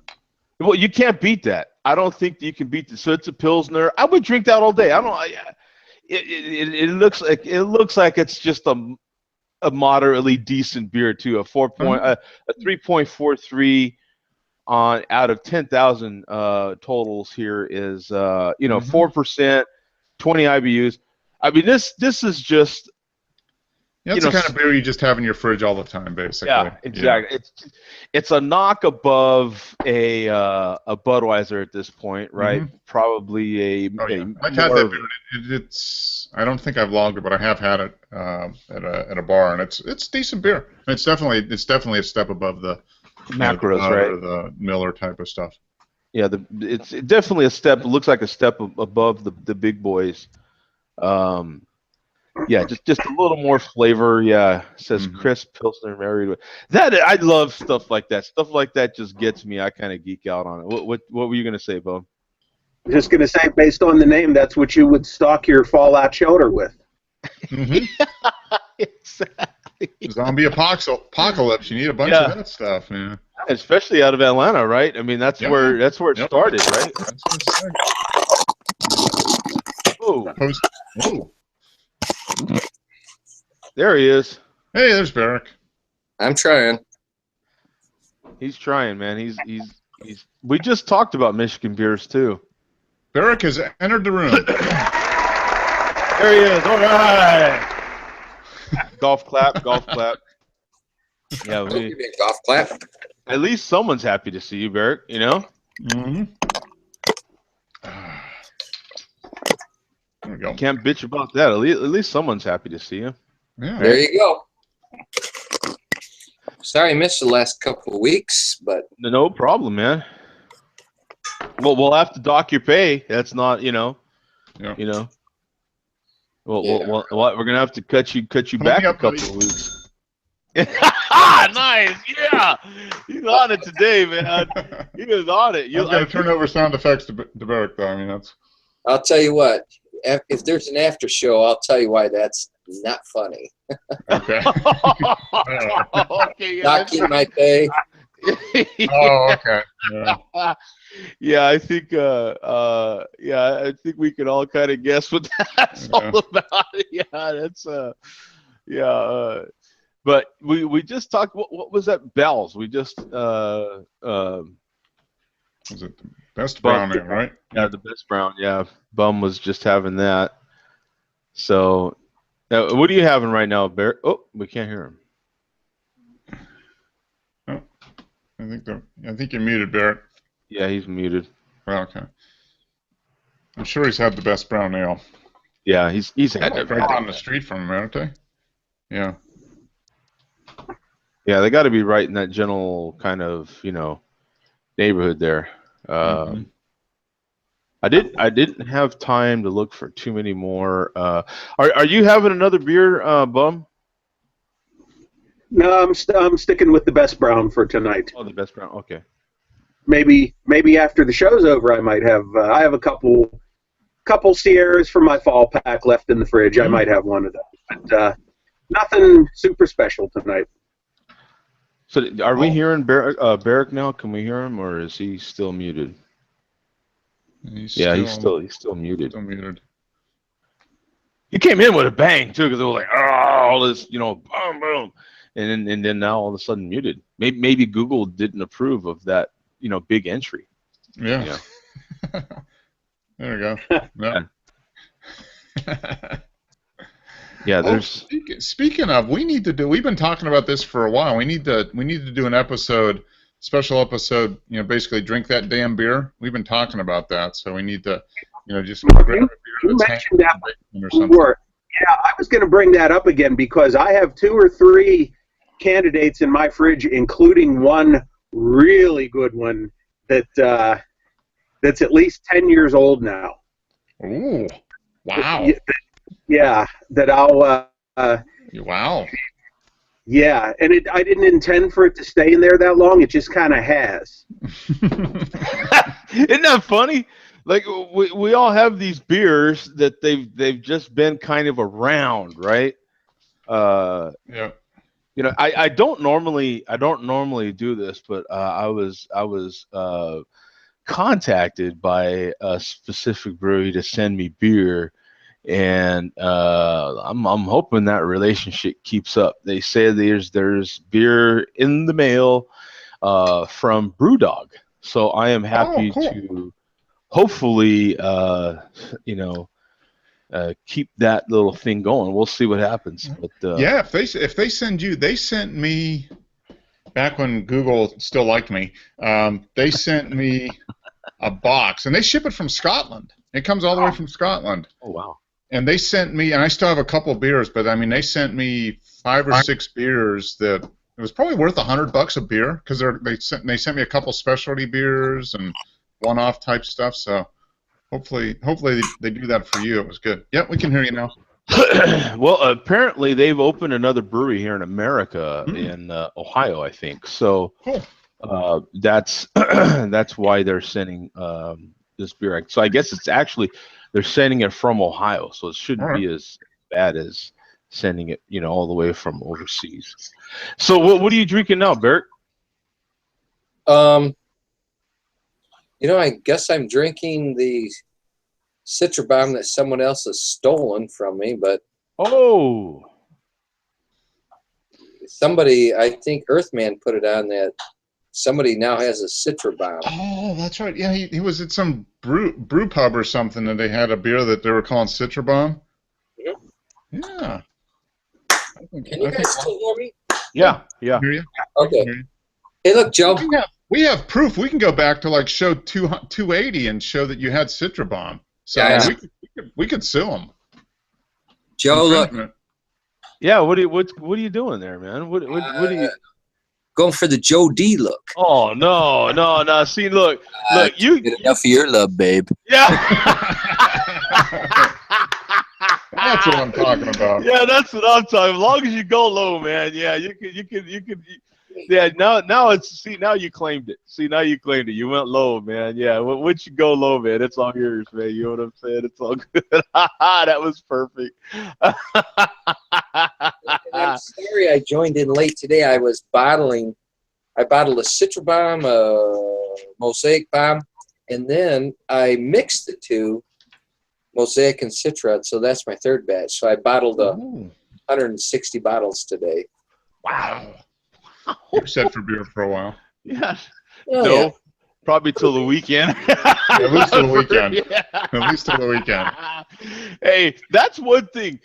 Well, you can't beat that. I don't think that you can beat this. So it's a Pilsner. I would drink that all day. I don't. It looks like it's just a moderately decent beer too. A 3.43 on out of 10,000 totals here is 4%, 20 IBUs. I mean this is just. It's the kind of beer you just have in your fridge all the time, basically. Yeah, exactly. Yeah. It's a knock above a Budweiser at this point, right? Probably a. I've had that beer. I don't think I've logged it, but I have had it at a bar, and it's decent beer. It's definitely a step above the macros, the right? Or the Miller type of stuff. Yeah, it's definitely a step. It looks like a step above the big boys. Yeah, just a little more flavor. Yeah, it says crisp Pilsner married with that. I love stuff like that. Stuff like that just gets me. I kind of geek out on it. What were you gonna say, Bo? Just gonna say, based on the name, that's what you would stock your Fallout shelter with. Yeah, exactly. Zombie apocalypse. You need a bunch of that stuff, man. Especially out of Atlanta, right? I mean, that's where it started, right? Oh. There he is. Hey, there's Barrick. I'm trying. He's trying, man. He's. We just talked about Michigan beers too. Barrick has entered the room. There he is. All right. Golf clap. Yeah, golf clap. At least someone's happy to see you, Barrick. There we go. Can't bitch about that. At least someone's happy to see you. Yeah. There you go. Sorry I missed the last couple of weeks, but No problem, man. Well, we'll have to dock your pay. That's not, Yeah. Well, we're gonna have to cut you back a couple of weeks. Nice, yeah. He's on it today, man. He is on it. I've got to turn over sound effects to Burt, though. I mean, that's. I'll tell you what. If there's an after show, I'll tell you why that's not funny. Okay. Okay, yeah. Docking my pay. Oh, okay. Yeah. Yeah, I think I think we can all kind of guess what that's all about. Yeah, that's but we just talked. What was that? Bells. We just Was it the best brown ale, right? Yeah, the best brown. Yeah, Bum was just having that. So, what are you having right now, Bear? Oh, we can't hear him. Oh, I think you're muted, Barrett. Yeah, he's muted. Well, okay. I'm sure he's had the best brown ale. Yeah, he's had Right down the street from him, aren't they? Yeah. Yeah, they got to be right in that general kind of neighborhood there. I didn't have time to look for too many more. Are you having another beer, Bum? No, I'm sticking with the best brown for tonight. Oh, the best brown. Okay. Maybe after the show's over, I might have. I have a couple Sierras from my fall pack left in the fridge. I might have one of those, but nothing super special tonight. So, are we hearing Barrick now? Can we hear him, or is he still muted? He's still muted. Still muted. He came in with a bang too, because it was like, all this, boom, boom, and then now all of a sudden muted. Maybe Google didn't approve of that, big entry. Yeah. There we go. No. Yeah, there's. Speaking of, we've been talking about this for a while. We need to do an special episode. Basically drink that damn beer. We've been talking about that, so we need to, just grab a beer. You mentioned that before. Yeah, I was going to bring that up again because I have 2 or 3 candidates in my fridge, including one really good one that's at least 10 years old now. Ooh, wow. Yeah, that I'll. Wow. Yeah, and I didn't intend for it to stay in there that long. It just kind of has. Isn't that funny? Like we all have these beers that they've just been kind of around, right? Yeah. I don't normally do this, but I was contacted by a specific brewery to send me beer. And I'm hoping that relationship keeps up. They say there's beer in the mail from Brewdawg, so I am happy to hopefully keep that little thing going. We'll see what happens. But yeah, if they send you, they sent me back when Google still liked me. They sent me a box, and they ship it from Scotland. It comes all the way from Scotland. Oh wow. And they sent me, and I still have a couple of beers, but I mean, they sent me 5 or 6 beers that it was probably worth $100 a beer because they sent me a couple specialty beers and one-off type stuff. So hopefully they do that for you. It was good. Yep, we can hear you now. Well, apparently they've opened another brewery here in America in Ohio, I think. So cool. That's why they're sending this beer. So I guess it's actually. They're sending it from Ohio, so it shouldn't be as bad as sending it, all the way from overseas. So, what are you drinking now, Bert? I guess I'm drinking the Citra Bomb that someone else has stolen from me, but somebody, I think Earthman put it on that. Somebody now has a Citra Bomb. Oh, that's right. Yeah, he was at some brew pub or something, and they had a beer that they were calling Citra Bomb. Mm-hmm. Yeah. Can you guys still hear me? Yeah. Hear you? Okay. Hey, look, Joe. We have proof. We can go back to like show 280 and show that you had Citra Bomb. So Yeah. we could sue them. Joe, look, Yeah, what are you doing there, man? What are you? going for the Joe D look. Oh no! See, look, you get enough of your love, babe. Yeah. That's what I'm talking about. Yeah, that's what I'm talking. As long as you go low, man. Yeah, you can. Yeah, now you claimed it. See, now you claimed it. You went low, man. Yeah, once you go low, man, it's all yours, man. You know what I'm saying? It's all good. That was perfect. And I'm sorry I joined in late today. I bottled a Citra Bomb, a Mosaic Bomb, and then I mixed the two, Mosaic and Citra, so that's my third batch. So I bottled 160 bottles today. Wow. You're set for beer for a while. Yeah. Oh, No, yeah. probably till the weekend. At least till the weekend. Yeah. At least till the weekend. Hey, that's one thing.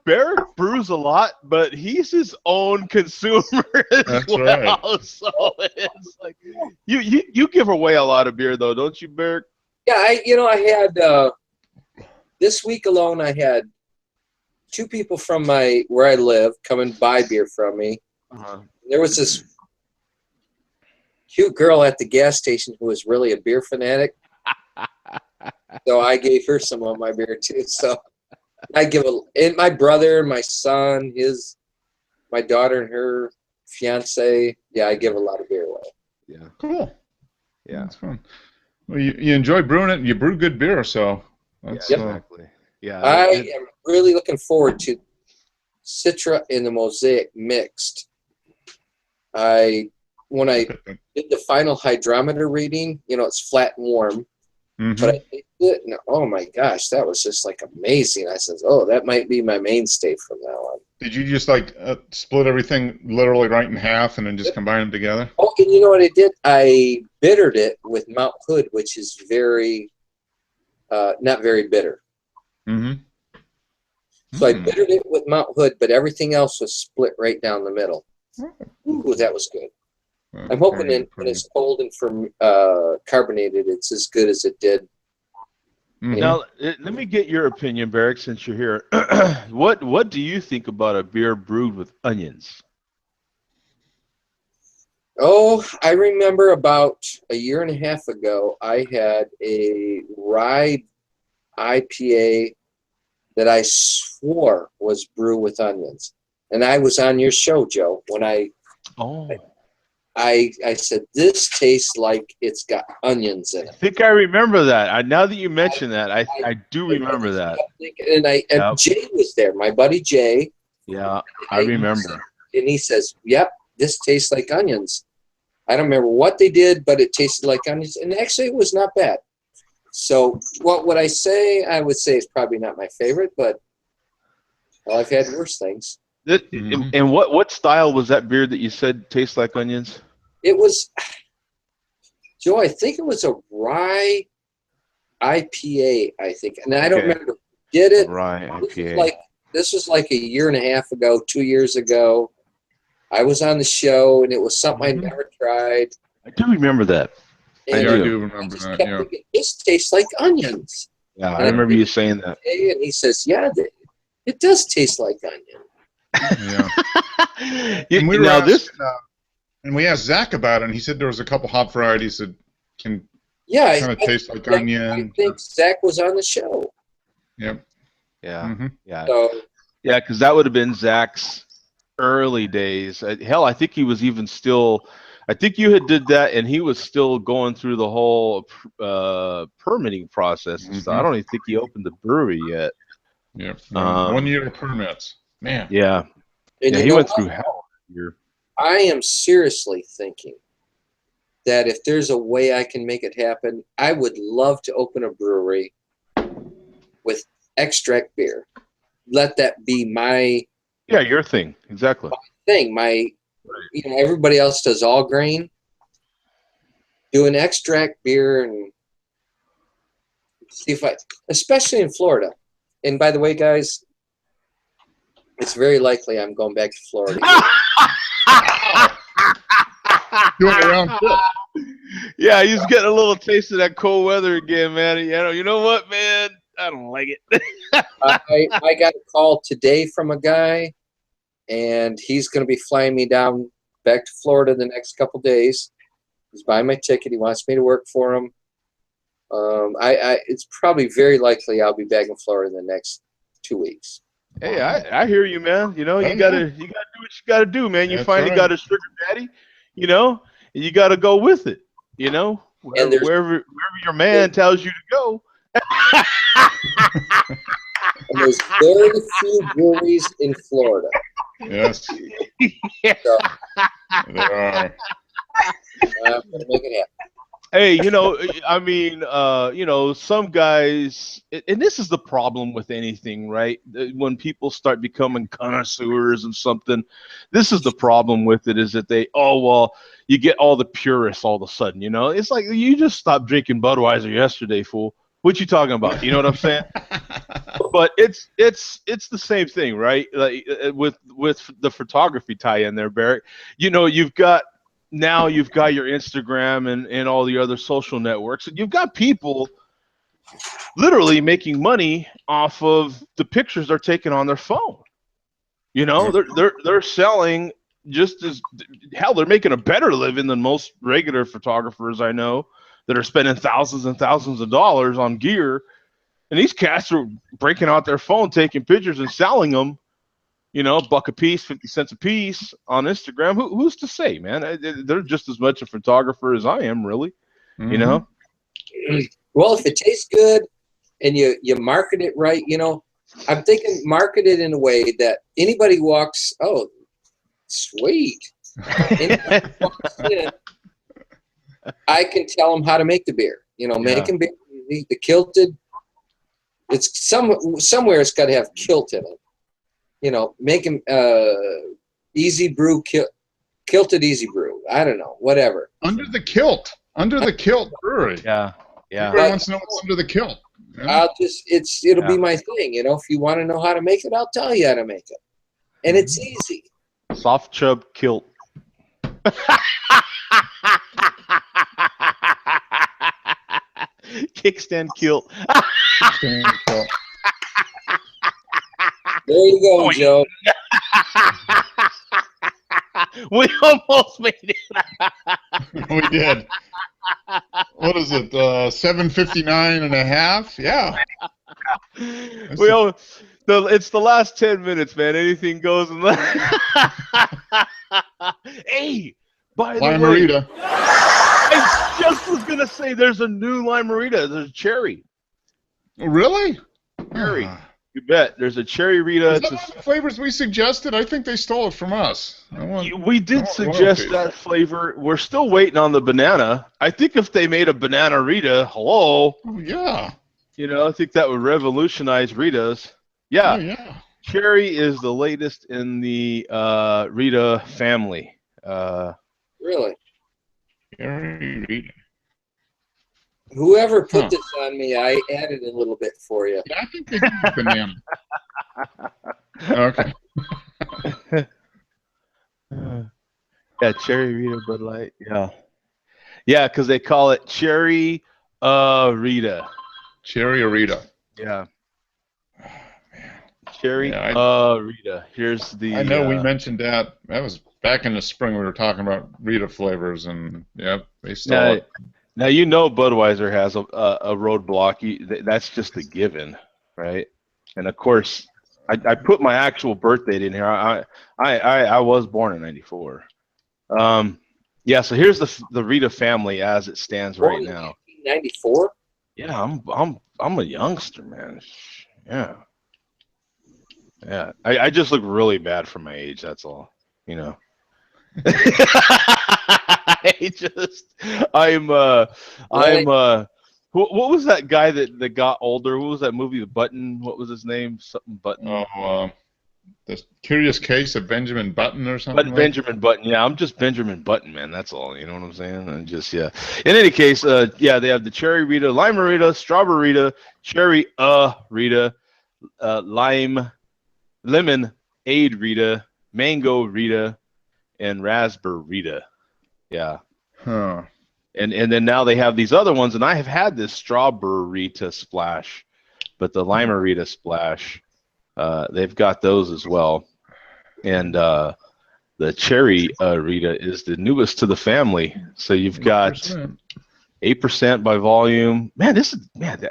Barrett brews a lot, but he's his own consumer as That's well. right. So it's like you give away a lot of beer, though, don't you, Barrett? Yeah, I had this week alone. I had 2 people from where I live come and buy beer from me. Uh-huh. There was this cute girl at the gas station who was really a beer fanatic. So I gave her some of my beer too. So I and my brother, my son, my daughter and her fiance. Yeah, I give a lot of beer away. Yeah. Cool. Yeah. That's fun. Well, you enjoy brewing it, and you brew good beer, so that's Exactly. Yeah. I am really looking forward to Citra and the Mosaic mixed. When I did the final hydrometer reading, it's flat and warm, but I tasted it, and oh my gosh, that was just like amazing. I said, oh, that might be my mainstay from now on. Did you just split everything literally right in half and then just combine them together? Oh, and you know what I did? I bittered it with Mount Hood, which is not very bitter. Mm-hmm. So I bittered it with Mount Hood, but everything else was split right down the middle. Ooh, that was good. I'm hoping when it's cold and carbonated, it's as good as it did. Mm-hmm. Now, let me get your opinion, Barrick, since you're here. What do you think about a beer brewed with onions? Oh, I remember about a year and a half ago, I had a rye IPA that I swore was brewed with onions. And I was on your show, Joe, when I said, this tastes like it's got onions in it. I think I remember that. Now that you mention that, I do remember that. And Jay was there, my buddy Jay. Yeah, I remember. And he says, yep, this tastes like onions. I don't remember what they did, but it tasted like onions. And actually, it was not bad. So what would I say? I would say it's probably not my favorite, but I've had worse things. And what style was that beer that you said tastes like onions? It was, Joe, I think it was a rye IPA, I think. And I don't remember who did it. Rye IPA. This was like a year and a half ago, 2 years ago. I was on the show, and it was something I'd never tried. I do remember that. I do remember that, yeah. Thinking, this tastes like onions. Yeah, I remember you saying that. And he says, yeah, it does taste like onion. Yeah. And we asked Zach about it, and he said there was a couple hop varieties that can kind of taste like onion. I think Zach was on the show. Yep. Yeah. Mm-hmm. Yeah. So, yeah, because that would have been Zach's early days. Hell, I think he was even still. I think you had did that, and he was still going through the whole permitting process. So I don't even think he opened the brewery yet. Yep. 1 year of permits. Man. Yeah. And he went through hell here. I am seriously thinking that if there's a way I can make it happen, I would love to open a brewery with extract beer. Let that be my your thing. Exactly. thing. Everybody else does all grain. Do an extract beer and see if especially in Florida. And by the way, guys, it's very likely I'm going back to Florida. Doing it around Yeah, he's getting a little taste of that cold weather again, man. You know what, man? I don't like it. I got a call today from a guy, and he's going to be flying me down back to Florida the next couple days. He's buying my ticket. He wants me to work for him. It's probably very likely I'll be back in Florida in the next 2 weeks. Hey, I hear you, man. You know, you gotta do what you gotta do, man. You That's finally right. got a sugar daddy, you know, and you gotta go with it, you know, wherever your man tells you to go. And there's very few breweries in Florida. Yes, Yeah. So there are. I'm going to make it happen. Hey, you know, I mean, you know, some guys, and this is the problem with anything, right? When people start becoming connoisseurs of something, this is the problem with it, is that you get all the purists all of a sudden, you know? It's like, you just stopped drinking Budweiser yesterday, fool. What you talking about? You know what I'm saying? But it's the same thing, right? Like with the photography tie-in there, Barrett. You know, you've got your Instagram and all the other social networks, and you've got people literally making money off of the pictures they're taking on their phone. You know, they're selling just as hell. They're making a better living than most regular photographers I know that are spending thousands and thousands of dollars on gear. And these cats are breaking out their phone, taking pictures and selling them, you know, $1 a piece, 50 cents a piece on Instagram. Who's to say, man? They're just as much a photographer as I am, really. You know? Well, if it tastes good and you market it right, you know, I'm thinking market it in a way that anybody walks, oh, sweet. Anybody walks in, I can tell them how to make the beer. You know, making beer, the kilted. It's somewhere it's got to have kilt in it. You know, making easy brew, kilted easy brew. I don't know, whatever. Under the kilt brewery. Yeah. Everybody wants to know what's under the kilt. Yeah. It'll be my thing. You know, if you want to know how to make it, I'll tell you how to make it, and it's easy. Soft chub kilt. Kickstand kilt. There you go, Joe. We almost made it. We did. What is it? 7:59 and a half? Yeah. It's the last 10 minutes, man. Anything goes. Hey, by the way, Lime-A-Rita. I just was gonna say there's a new Lime-A-Rita. There's cherry. Really? Cherry. You bet. There's a cherry Rita. Is that one of the flavors we suggested? I think they stole it from us. We did suggest that flavor. We're still waiting on the banana. I think if they made a banana Rita, hello. Oh, yeah. You know, I think that would revolutionize Ritas. Yeah. Oh, yeah. Cherry is the latest in the Rita family. Really? Cherry Rita. Whoever put this on me, I added a little bit for you. Yeah, I think they did banana. Okay. Yeah, cherry Rita Bud Light. Yeah. Yeah, because they call it cherry Rita. Cherry Rita. Yeah. Cherry Rita. Here's the. I know we mentioned that. That was back in the spring. We were talking about Rita flavors, and they stole it. Now you know Budweiser has a roadblock. That's just a given, right? And of course, I put my actual birth date in here. I was born in '94. Yeah. So here's the Rita family as it stands right now. 1994. Yeah, I'm a youngster, man. Yeah. Yeah. I just look really bad for my age. That's all. You know. What was that guy that got older? What was that movie, The Button? What was his name? Something Button. Oh, The Curious Case of Benjamin Button or something. Benjamin Button. Yeah, I'm just Benjamin Button, man. That's all. You know what I'm saying? And just In any case, yeah, they have the cherry Rita, Lime-A-Rita, strawberry Rita, cherry Rita, lemon aid Rita, mango Rita, and raspberry Rita. Yeah. Huh. And then now they have these other ones, and I have had this strawberry Rita splash, but the Lima Rita Splash, they've got those as well. And the Cherry Rita is the newest to the family. So you've got 8% by volume. Man,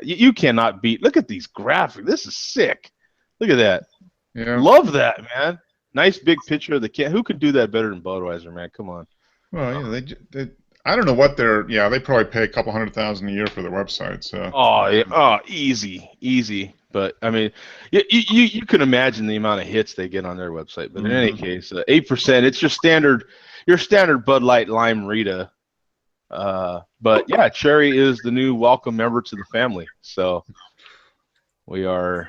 you cannot beat. Look at these graphics. This is sick. Look at that. Yeah. Love that, man. Nice big picture of the can. Who could do that better than Budweiser, man? Come on. Well, yeah, they I don't know what they're. Yeah, they probably pay a couple $100,000 a year for their website. So. Oh, yeah. Oh, easy. But I mean, you can imagine the amount of hits they get on their website. But in any case, 8%. It's your standard Bud Light Lime Rita. But yeah, Cherry is the new welcome member to the family. So we are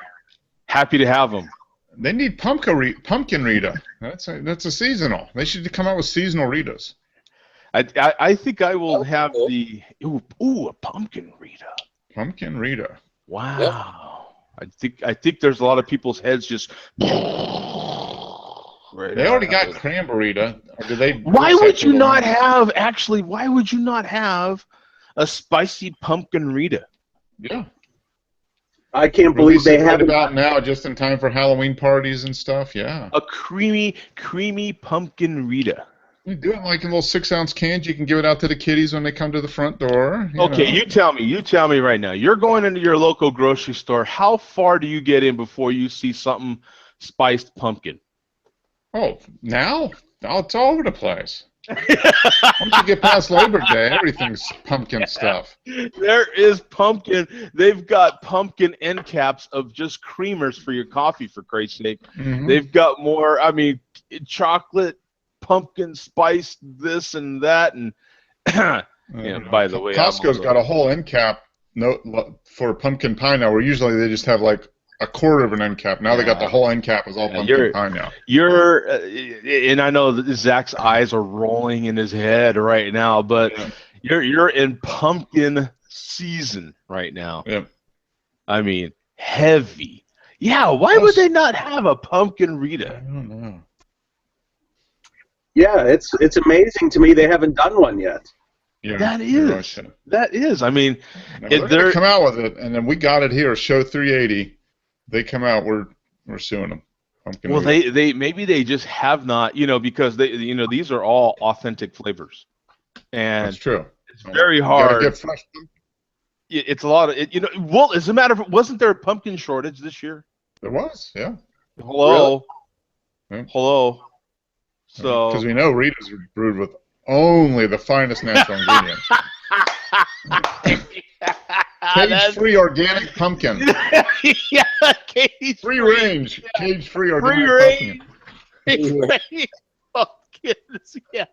happy to have them. They need pumpkin Rita. That's a seasonal. They should come out with seasonal Ritas. I think I will have the a pumpkin Rita. Pumpkin Rita. Wow. Yep. I think there's a lot of people's heads just. They already got cranberry Rita. Or do they? Why would you not have a spicy pumpkin Rita? Yeah. I can't believe they haven't. About now, just in time for Halloween parties and stuff. Yeah. A creamy pumpkin Rita. You do it like in little 6-ounce cans. You can give it out to the kiddies when they come to the front door. Okay, you tell me right now. You're going into your local grocery store. How far do you get in before you see something spiced pumpkin? Oh, now? Oh, it's all over the place. Once you get past Labor Day, everything's pumpkin stuff. There is pumpkin. They've got pumpkin end caps of just creamers for your coffee, for Christ's sake. Mm-hmm. They've got more, chocolate, pumpkin spice, this and that. And by the way, Costco's got a whole end cap for pumpkin pie now, where usually they just have like a quarter of an end cap. Now they got the whole end cap is all pumpkin pie now. And I know that Zach's eyes are rolling in his head right now, but you're in pumpkin season right now. Yep. I mean, heavy. Yeah, why would they not have a pumpkin Rita? I don't know. Yeah, it's amazing to me they haven't done one yet. Yeah, that is. I mean, they're come out with it, and then we got it here. Show 380. They come out. We're suing them. Well, they maybe they just have not, because these are all authentic flavors, and that's true. It's very hard. Get fresh. It's a lot of Well, as a matter of, wasn't there a pumpkin shortage this year? There was, yeah. Hello. Really? Hello. So because we know Rita's are brewed with only the finest natural ingredients. Cage-free organic pumpkin. Yeah, cage-free range. Cage-free organic pumpkin. Cage-free pumpkins. Yeah.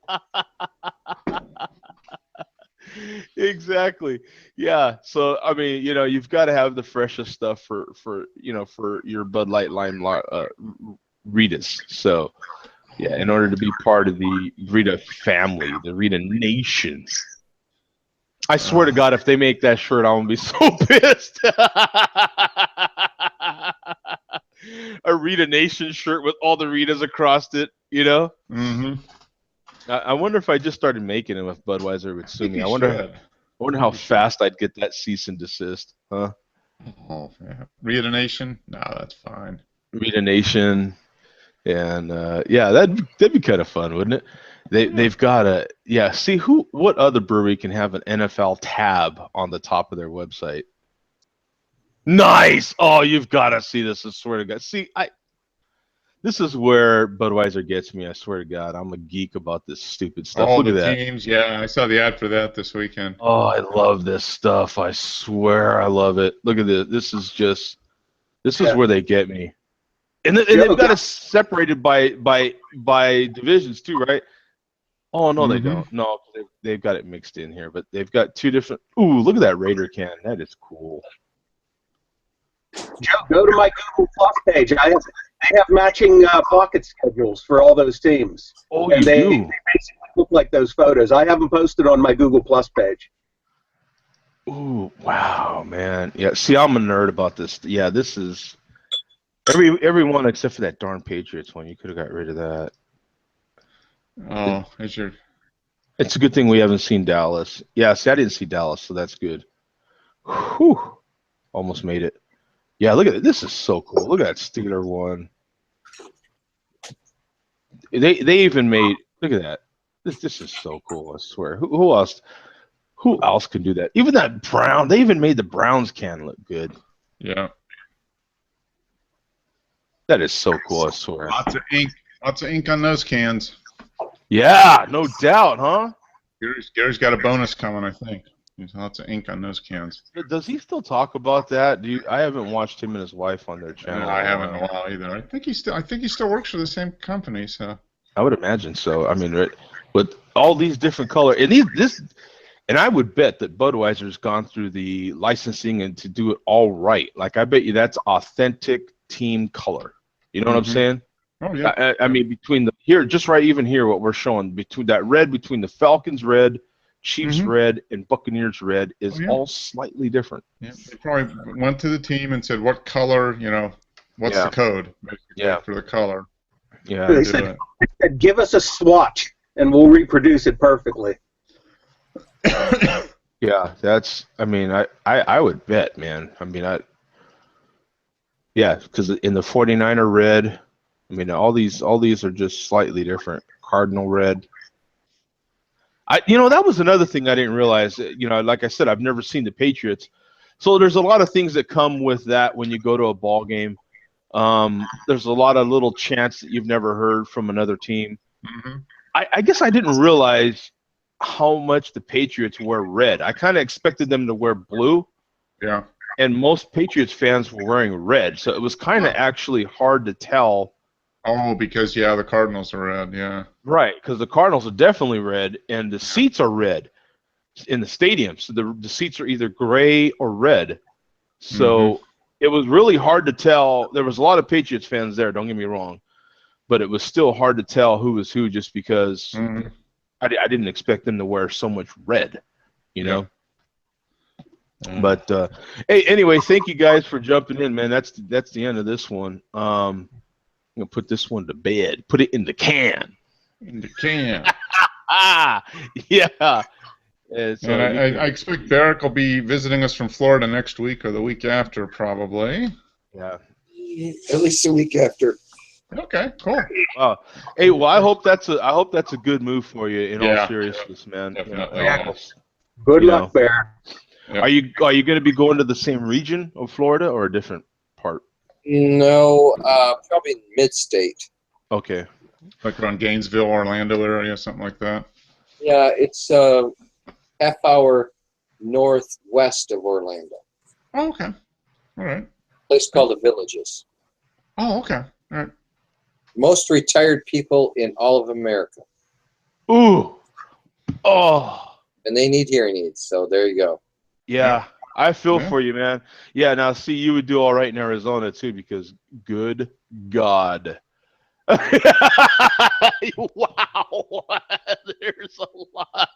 Exactly. Yeah. So I mean, you've got to have the freshest stuff for your Bud Light Lime Ritas. So yeah, in order to be part of the Rita family, the Rita Nation. I swear to God, if they make that shirt, I'm gonna be so pissed. A Rita Nation shirt with all the Ritas across it, Mm-hmm. I wonder if I just started making them, if Budweiser would sue me. I wonder how fast I'd get that cease and desist, huh? Oh, yeah. Rita Nation? No, that's fine. Rita Nation, and that'd be kind of fun, wouldn't it? They've got see what other brewery can have an NFL tab on the top of their website? Nice. Oh, you've got to see this. I swear to God. See, this is where Budweiser gets me. I swear to God, I'm a geek about this stupid stuff. All Look the at that. teams, yeah, I saw the ad for that this weekend. Oh, I love this stuff. I swear, I love it. Look at this. This is where they get me. And they've got it separated by divisions too, right? Oh no, they don't. No, they've got it mixed in here, but they've got two different. Ooh, look at that Raider can. That is cool. Joe, go to my Google Plus page. I have matching pocket schedules for all those teams. Oh, and they do? They basically look like those photos. I have them posted on my Google Plus page. Ooh, wow, man. Yeah, see, I'm a nerd about this. Yeah, this is every one except for that darn Patriots one. You could have got rid of that. Oh, it's a good thing we haven't seen Dallas. Yeah, see, I didn't see Dallas, so that's good. Whew. Almost made it. Yeah, look at it. This is so cool. Look at that Steeler one. They even made, look at that. This is so cool, I swear. Who else? Who else can do that? Even that brown. They even made the Browns can look good. Yeah. That is so cool, I swear. Lots of ink. Lots of ink on those cans. Yeah, no doubt, huh? Gary's got a bonus coming, I think. There's lots of ink on those cans. Does he still talk about that? I haven't watched him and his wife on their channel. No, I haven't in a while either. I think he still works for the same company. So I would imagine so. I mean, with all these different colors, and I would bet that Budweiser's gone through the licensing and to do it all right. Like I bet you that's authentic team color. You know what I'm saying? Oh yeah. I mean, between even here, what we're showing between that red, between the Falcons red, Chiefs red, and Buccaneers red is all slightly different. Yeah, they probably went to the team and said, "What color? What's the code?" For the color. Yeah. They said, "Give us a swatch, and we'll reproduce it perfectly." Yeah, that's. I mean, I would bet, man. I mean, because in the 49er red. I mean, all these are just slightly different. Cardinal red. That was another thing I didn't realize. Like I said, I've never seen the Patriots, so there's a lot of things that come with that when you go to a ball game. There's a lot of little chants that you've never heard from another team. I guess I didn't realize how much the Patriots wear red. I kind of expected them to wear blue. Yeah. And most Patriots fans were wearing red, so it was kind of actually hard to tell. Oh, because the Cardinals are red, yeah. Right, because the Cardinals are definitely red, and the seats are red in the stadium. So the seats are either gray or red. So it was really hard to tell. There was a lot of Patriots fans there, don't get me wrong, but it was still hard to tell who was who just because I didn't expect them to wear so much red, know? But hey, anyway, thank you guys for jumping in, man. That's the end of this one. I'm gonna put this one to bed. Put it in the can. In the can. Yeah. And I expect Derek will be visiting us from Florida next week or the week after, probably. Yeah. At least a week after. Okay, cool. Hey, well, I hope that's a good move for you. In all seriousness, man. Definitely. Good luck, Bear. Are you going to be going to the same region of Florida or a different part? No, probably mid-state. Okay. Like around Gainesville, Orlando area, something like that. Yeah, it's half hour northwest of Orlando. Oh, okay. All right. Place called the Villages. Oh, okay. All right. Most retired people in all of America. Ooh. Oh. And they need hearing aids, so there you go. Yeah. I feel for you, man. Yeah, now see, you would do all right in Arizona too, because good God. Wow. There's a lot.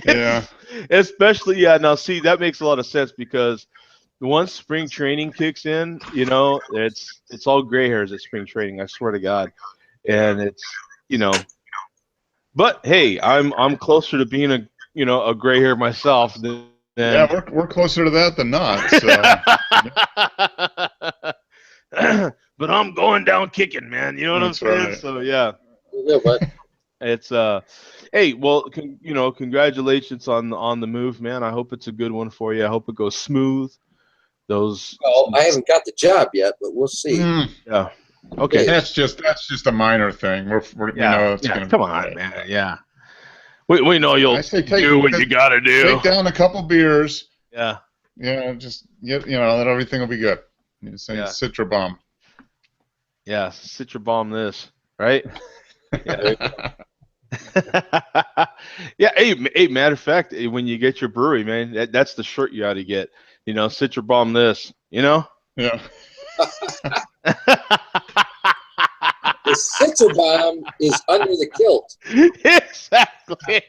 Yeah. Especially, now see, that makes a lot of sense because once spring training kicks in, it's all gray hairs at spring training, I swear to God. And it's, but hey, I'm closer to being a gray hair myself than we're closer to that than not. So. But I'm going down kicking, man. You know what I'm saying? Right. So yeah. Yeah, but It's hey, well, congratulations on the move, man. I hope it's a good one for you. I hope it goes smooth. Well, I haven't got the job yet, but we'll see. Yeah. Okay. That's just a minor thing. We know it's gonna come on, man. Yeah. We know you'll do what you gotta do. Take down a couple beers. Yeah. Yeah, just that everything will be good. You just say Citra Bomb. Yeah, Citra Bomb this, right? Yeah. Yeah. Hey, matter of fact, when you get your brewery, man, that's the shirt you ought to get. Citra Bomb this. Yeah. The Citra Bomb is under the kilt. Exactly.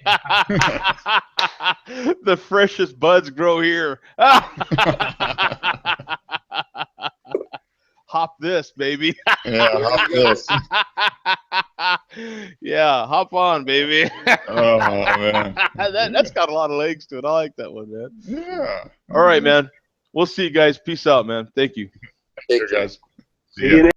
The freshest buds grow here. Hop this, baby. Yeah, hop this. Yeah, hop on, baby. Oh man. That's got a lot of legs to it. I like that one, man. Yeah. All right, man. We'll see you guys. Peace out, man. Thank you. Take Sure, care. guys. See you